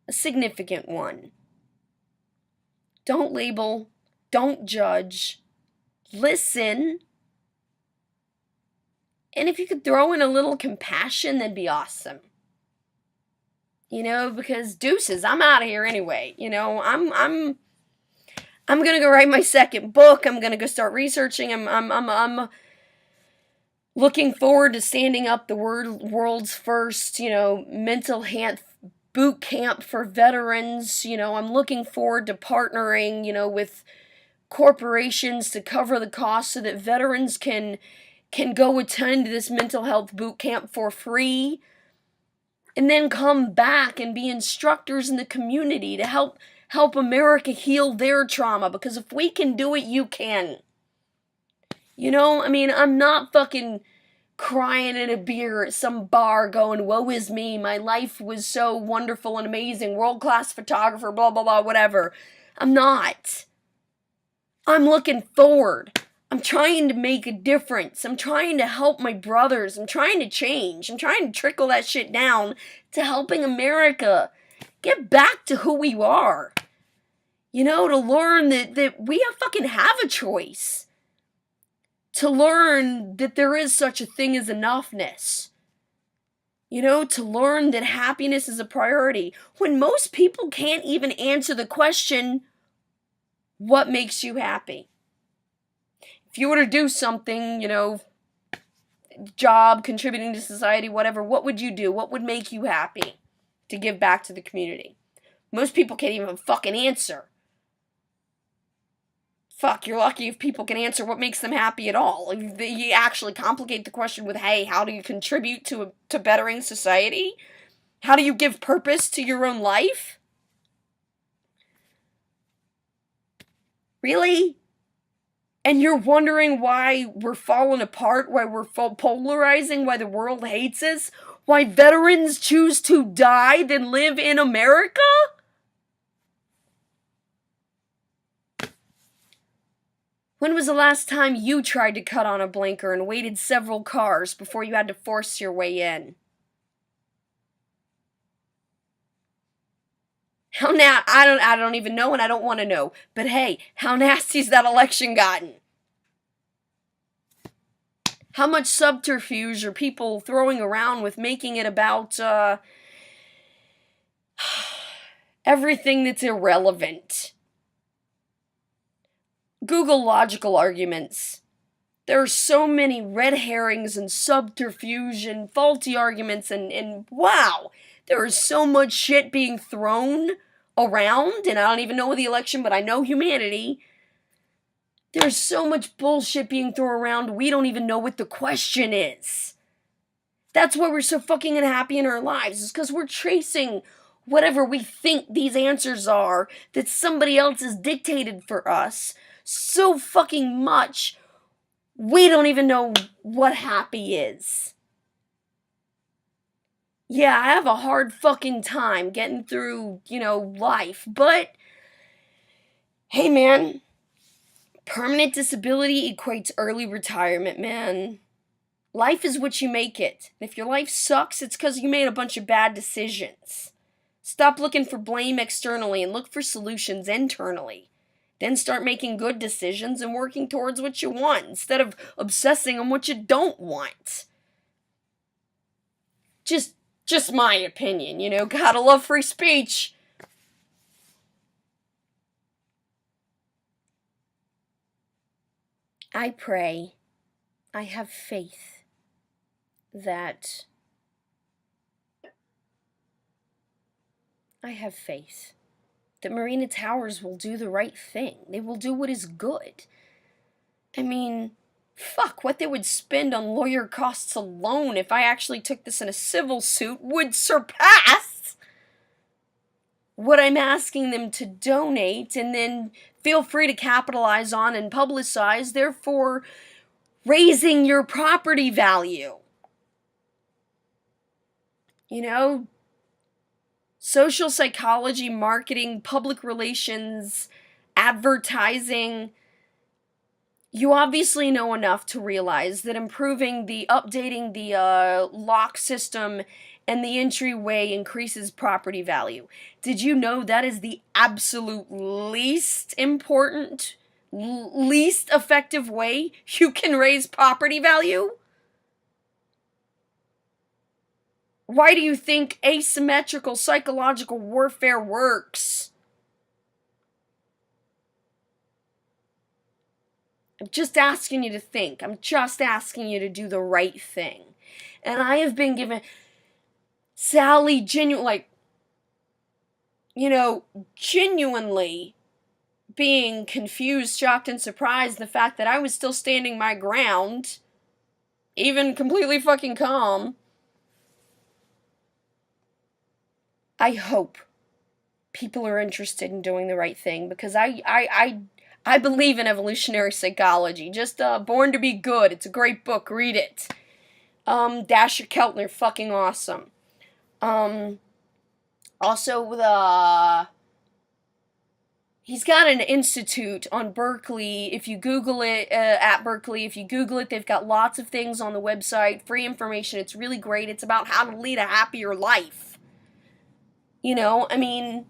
A significant one. Don't label, don't judge, listen, and if you could throw in a little compassion, that'd be awesome. Because deuces, I'm out of here anyway. I'm gonna go write my second book. I'm gonna go start researching. I'm looking forward to standing up the world's first, mental health boot camp for veterans. I'm looking forward to partnering, with corporations to cover the cost so that veterans can go attend this mental health boot camp for free and then come back and be instructors in the community to help America heal their trauma, because if we can do it, you can. I'm not fucking crying in a beer at some bar going, woe is me, my life was so wonderful and amazing, world-class photographer, blah, blah, blah, whatever. I'm not. I'm looking forward. I'm trying to make a difference. I'm trying to help my brothers. I'm trying to change. I'm trying to trickle that shit down to helping America get back to who we are. You know, to learn that we fucking have a choice. To learn that there is such a thing as enoughness. You know, to learn that happiness is a priority. When most people can't even answer the question, what makes you happy? If you were to do something, you know, job, contributing to society, whatever, what would you do? What would make you happy to give back to the community? Most people can't even fucking answer. Fuck, you're lucky if people can answer what makes them happy at all. You actually complicate the question with, hey, how do you contribute to bettering society? How do you give purpose to your own life? Really? And you're wondering why we're falling apart, why we're polarizing, why the world hates us, why veterans choose to die than live in America? When was the last time you tried to cut on a blinker and waited several cars before you had to force your way in? How I don't even know, and I don't want to know. But hey, how nasty's that election gotten? How much subterfuge are people throwing around with making it about, everything that's irrelevant? Google logical arguments. There are so many red herrings and subterfuge and faulty arguments and wow, there is so much shit being thrown around, and I don't even know the election, but I know humanity. There's so much bullshit being thrown around, we don't even know what the question is. That's why we're so fucking unhappy in our lives, is because we're chasing whatever we think these answers are that somebody else has dictated for us so fucking much, we don't even know what happy is. Yeah, I have a hard fucking time getting through, you know, life, but hey man, permanent disability equates early retirement, man. Life is what you make it. If your life sucks, it's because you made a bunch of bad decisions. Stop looking for blame externally and look for solutions internally. Then start making good decisions and working towards what you want instead of obsessing on what you don't want. Just my opinion, you know, gotta love free speech. I pray, I have faith that Marina Towers will do the right thing. They will do what is good. I mean, fuck, what they would spend on lawyer costs alone if I actually took this in a civil suit would surpass what I'm asking them to donate, and then feel free to capitalize on and publicize, therefore raising your property value. You know, social psychology, marketing, public relations, advertising. You obviously know enough to realize that updating the lock system and the entryway increases property value. Did you know that is the absolute least important, least effective way you can raise property value? Why do you think asymmetrical psychological warfare works? I'm just asking you to think. I'm just asking you to do the right thing. And I have been given Sally genuinely being confused, shocked, and surprised the fact that I was still standing my ground, even completely fucking calm. I hope people are interested in doing the right thing, because I believe in evolutionary psychology. Just Born to Be Good. It's a great book. Read it. Dasher Keltner, fucking awesome. Also, he's got an institute on Berkeley. If you Google it, at Berkeley, if you Google it, they've got lots of things on the website, free information. It's really great. It's about how to lead a happier life. You know, I mean,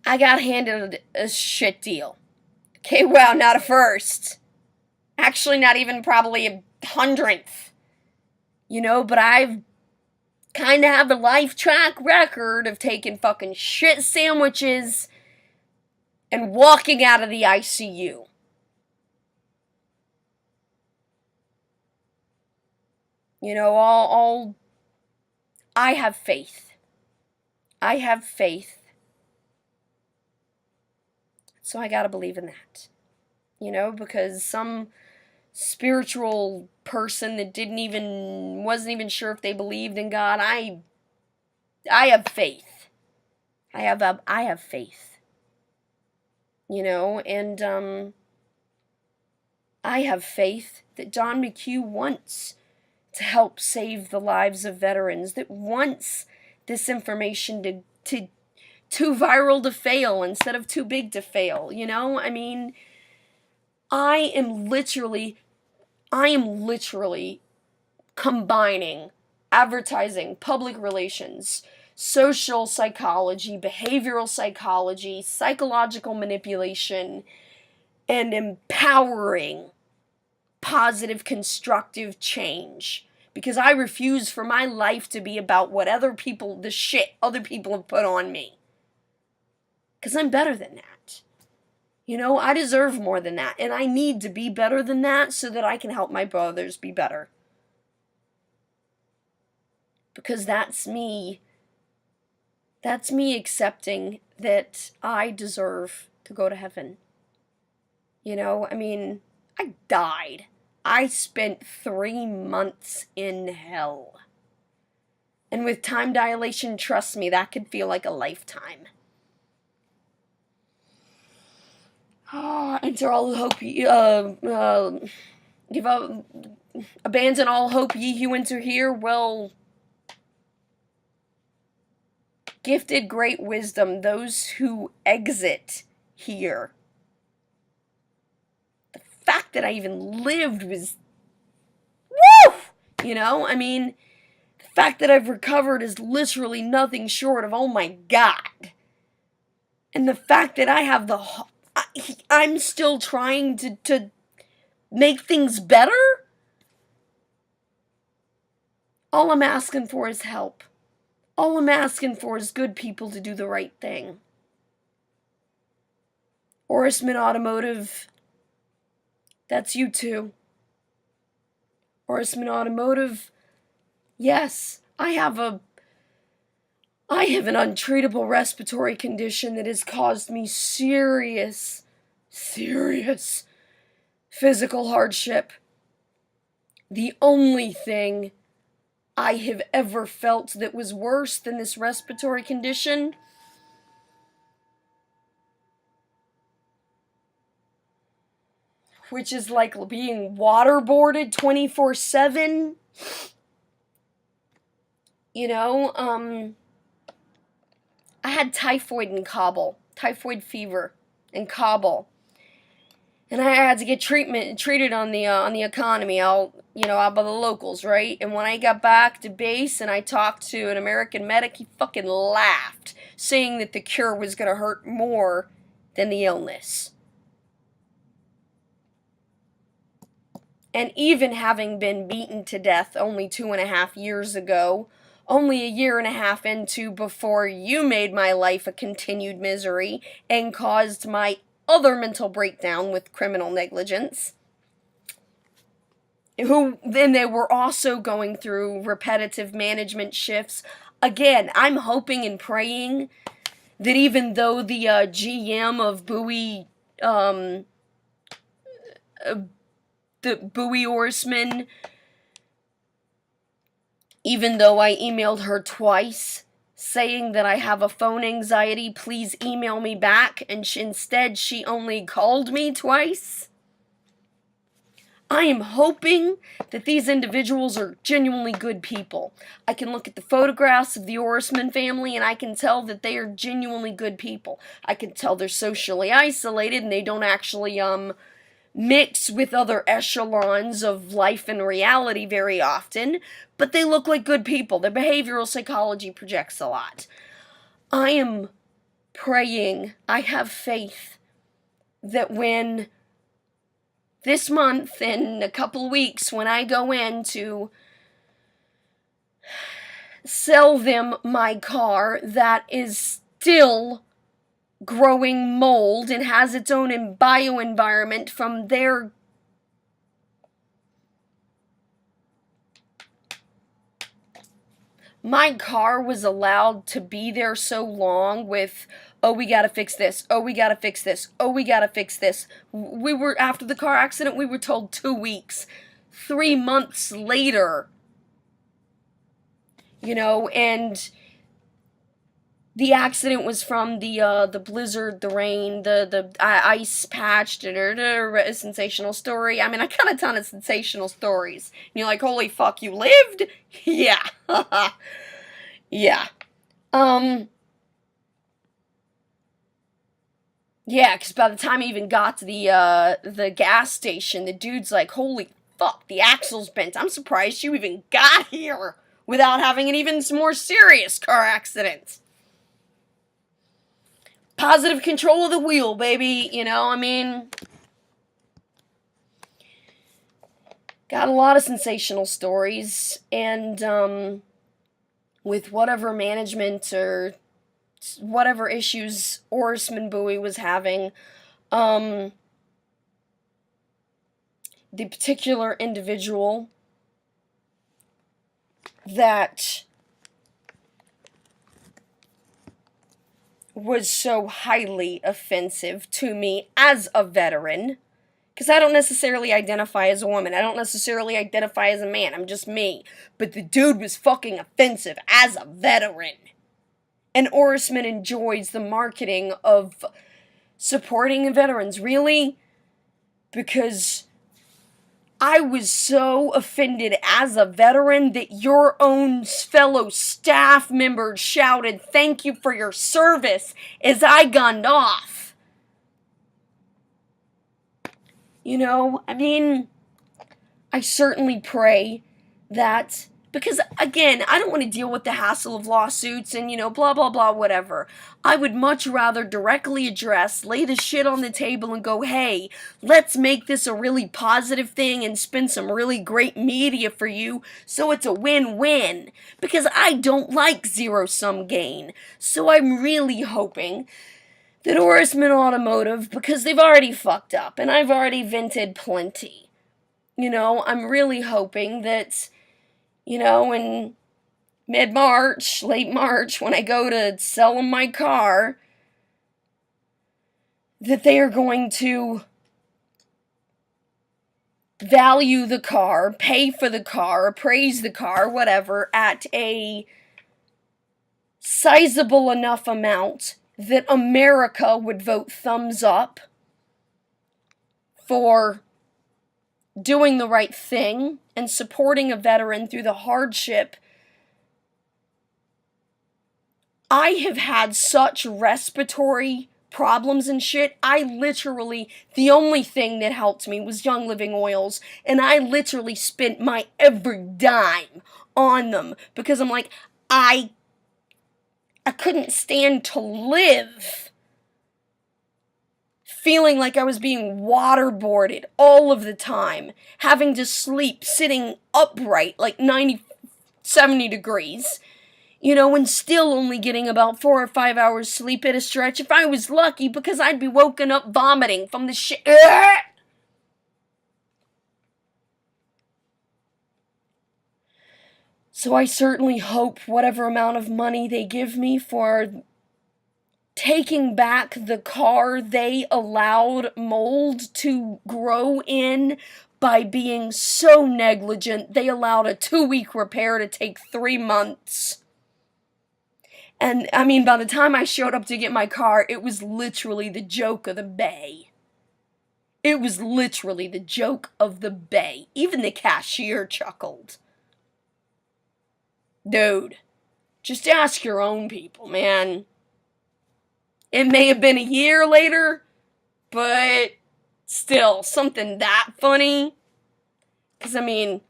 I got handed a shit deal. Okay, well, not a first. Actually, not even probably a 100th. You know, but I've kind of have a life track record of taking fucking shit sandwiches and walking out of the ICU. You know, I have faith. I have faith. So I gotta believe in that. You know, because some spiritual person that wasn't even sure if they believed in God, I have faith. I have faith. You know, and I have faith that Don McHugh wants to help save the lives of veterans, that wants this information to too viral to fail instead of too big to fail, you know? I mean, I am literally combining advertising, public relations, social psychology, behavioral psychology, psychological manipulation, and empowering positive, constructive change. Because I refuse for my life to be about the shit other people have put on me. Because I'm better than that. You know, I deserve more than that. And I need to be better than that so that I can help my brothers be better. Because that's me. That's me accepting that I deserve to go to heaven. You know, I mean, I died. I spent 3 months in hell. And with time dilation, trust me, that could feel like a lifetime. And to all hope give up, abandon all hope, ye who enter here. Well, gifted great wisdom, those who exit here. The fact that I even lived was, woo! You know, I mean, the fact that I've recovered is literally nothing short of, oh my God. And the fact that I have I'm still trying to make things better? All I'm asking for is help. All I'm asking for is good people to do the right thing. Orisman Automotive, that's you too. Orisman Automotive, yes, I have an untreatable respiratory condition that has caused me serious physical hardship. The only thing I have ever felt that was worse than this respiratory condition which is like being waterboarded 24/7. You know, I had typhoid fever in Kabul. And I had to get treated on the economy out by the locals, right? And when I got back to base and I talked to an American medic, he fucking laughed, saying that the cure was gonna hurt more than the illness. And even having been beaten to death only 2.5 years ago, only 1.5 years into before you made my life a continued misery and caused my other mental breakdown with criminal negligence, then they were also going through repetitive management shifts. Again, I'm hoping and praying that even though the GM of the Bowie Orisman, even though I emailed her twice saying that I have a phone anxiety, please email me back, and instead she only called me twice. I am hoping that these individuals are genuinely good people. I can look at the photographs of the Orisman family and I can tell that they are genuinely good people. I can tell they're socially isolated and they don't actually, mix with other echelons of life and reality very often, but they look like good people. Their behavioral psychology projects a lot. I am praying, I have faith that when this month, in a couple weeks, when I go in to sell them my car that is still growing mold and has its own bioenvironment from their my car was allowed to be there so long with, oh, we gotta fix this, oh, we gotta fix this, oh, we gotta fix this. We were, after the car accident, we were told 2 weeks. 3 months later, and the accident was from the blizzard, the rain, the ice patch, sensational story. I mean, I got a ton of sensational stories. And you're like, holy fuck, you lived? Yeah. Yeah. Yeah, because by the time I even got to the gas station, the dude's like, holy fuck, the axle's bent. I'm surprised you even got here without having an even more serious car accident. Positive control of the wheel, baby, I mean, got a lot of sensational stories, and, with whatever management or whatever issues Orisman Bowie was having, the particular individual that was so highly offensive to me as a veteran, because I don't necessarily identify as a woman, I don't necessarily identify as a man, I'm just me, but the dude was fucking offensive as a veteran. And Orisman enjoys the marketing of supporting veterans. Really? Because I was so offended as a veteran that your own fellow staff members shouted, "Thank you for your service," as I gunned off. I mean, I certainly pray that, because, again, I don't want to deal with the hassle of lawsuits and, blah, blah, blah, whatever. I would much rather directly address, lay the shit on the table and go, hey, let's make this a really positive thing and spin some really great media for you so it's a win-win. Because I don't like zero-sum gain. So I'm really hoping that Orisman Automotive, because they've already fucked up and I've already vented plenty. I'm really hoping that, in mid-March, late March, when I go to sell them my car, that they are going to value the car, pay for the car, appraise the car, whatever, at a sizable enough amount that America would vote thumbs up for doing the right thing and supporting a veteran through the hardship. I have had such respiratory problems and shit. The only thing that helped me was Young Living Oils, and I literally spent my every dime on them because I'm like, I couldn't stand to live feeling like I was being waterboarded all of the time, having to sleep sitting upright like 70 degrees, and still only getting about 4 or 5 hours sleep at a stretch if I was lucky, because I'd be woken up vomiting from the shit. So I certainly hope whatever amount of money they give me for taking back the car they allowed mold to grow in by being so negligent, they allowed a 2-week repair to take 3 months. And, I mean, by the time I showed up to get my car, it was literally the joke of the bay. It was literally the joke of the bay. Even the cashier chuckled. Dude, just ask your own people, man. It may have been a year later, but still, something that funny. Because, I mean,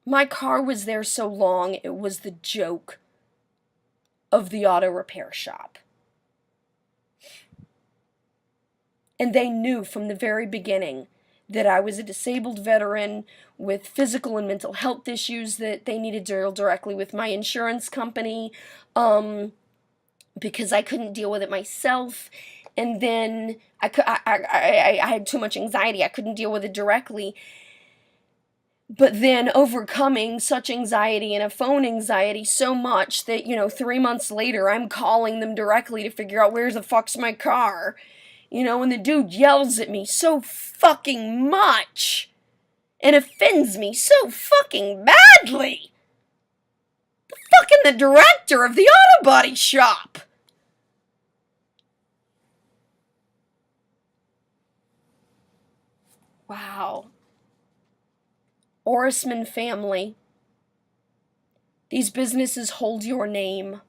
my car was there so long, it was the joke of the auto repair shop. And they knew from the very beginning that I was a disabled veteran with physical and mental health issues that they needed to deal directly with my insurance company, because I couldn't deal with it myself. And then I had too much anxiety. I couldn't deal with it directly. But then overcoming such anxiety and a phone anxiety so much that, 3 months later, I'm calling them directly to figure out where the fuck's my car. And the dude yells at me so fucking much and offends me so fucking badly. The director of the auto body shop. Wow. Orisman family. These businesses hold your name.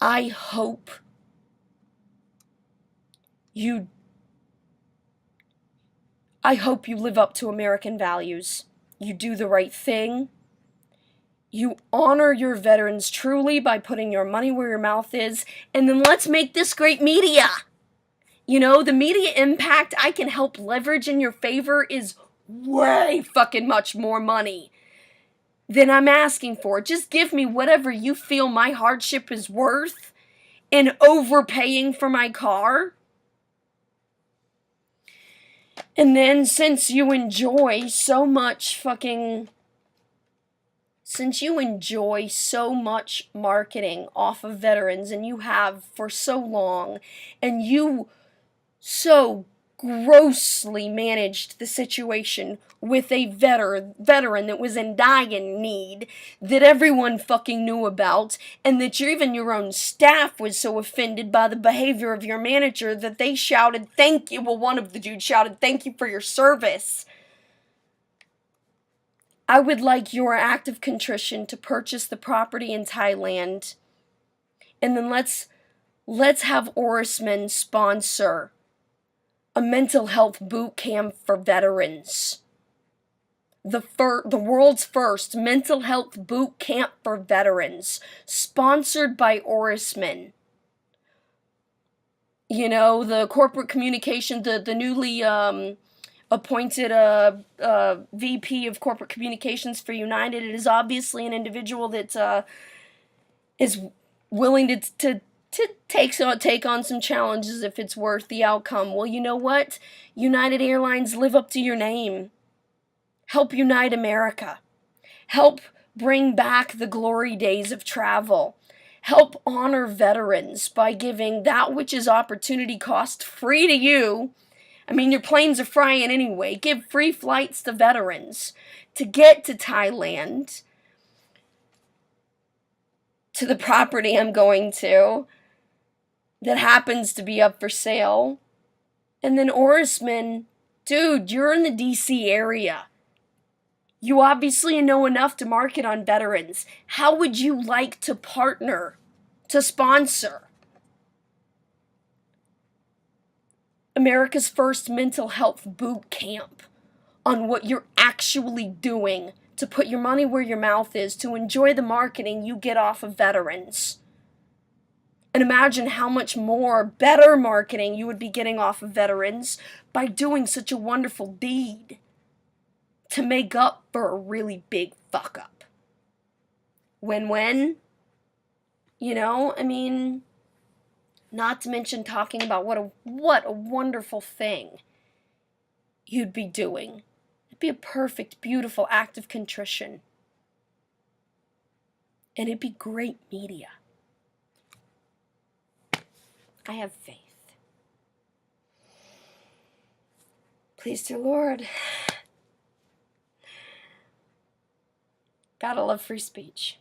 I hope you live up to American values. You do the right thing. You honor your veterans truly by putting your money where your mouth is. And then let's make this great media. The media impact I can help leverage in your favor is way fucking much more money than I'm asking for. Just give me whatever you feel my hardship is worth in overpaying for my car. And then since you enjoy so much marketing off of veterans, and you have for so long, and you so grossly managed the situation with a veteran that was in dying need, that everyone fucking knew about, and that even your own staff was so offended by the behavior of your manager that they shouted, "Thank you." Well, one of the dudes shouted, "Thank you for your service." I would like your act of contrition to purchase the property in Thailand, and then let's have Orisman sponsor a mental health boot camp for veterans. The world's first mental health boot camp for veterans, sponsored by Orisman. The corporate communication, the newly appointed VP of corporate communications for United. It is obviously an individual that is willing to take on some challenges if it's worth the outcome. Well, you know what? United Airlines, live up to your name. Help unite America. Help bring back the glory days of travel. Help honor veterans by giving that which is opportunity cost free to you. I mean, your planes are flying anyway. Give free flights to veterans to get to Thailand, to the property I'm going to that happens to be up for sale. And then Orisman, dude, you're in the DC area. You obviously know enough to market on veterans. How would you like to partner, to sponsor America's first mental health boot camp on what you're actually doing to put your money where your mouth is, to enjoy the marketing you get off of veterans? And imagine how much more better marketing you would be getting off of veterans by doing such a wonderful deed to make up for a really big fuck up. Win-win. I mean, not to mention talking about what a wonderful thing you'd be doing. It'd be a perfect, beautiful act of contrition. And it'd be great media. I have faith. Please, dear Lord. Gotta love free speech.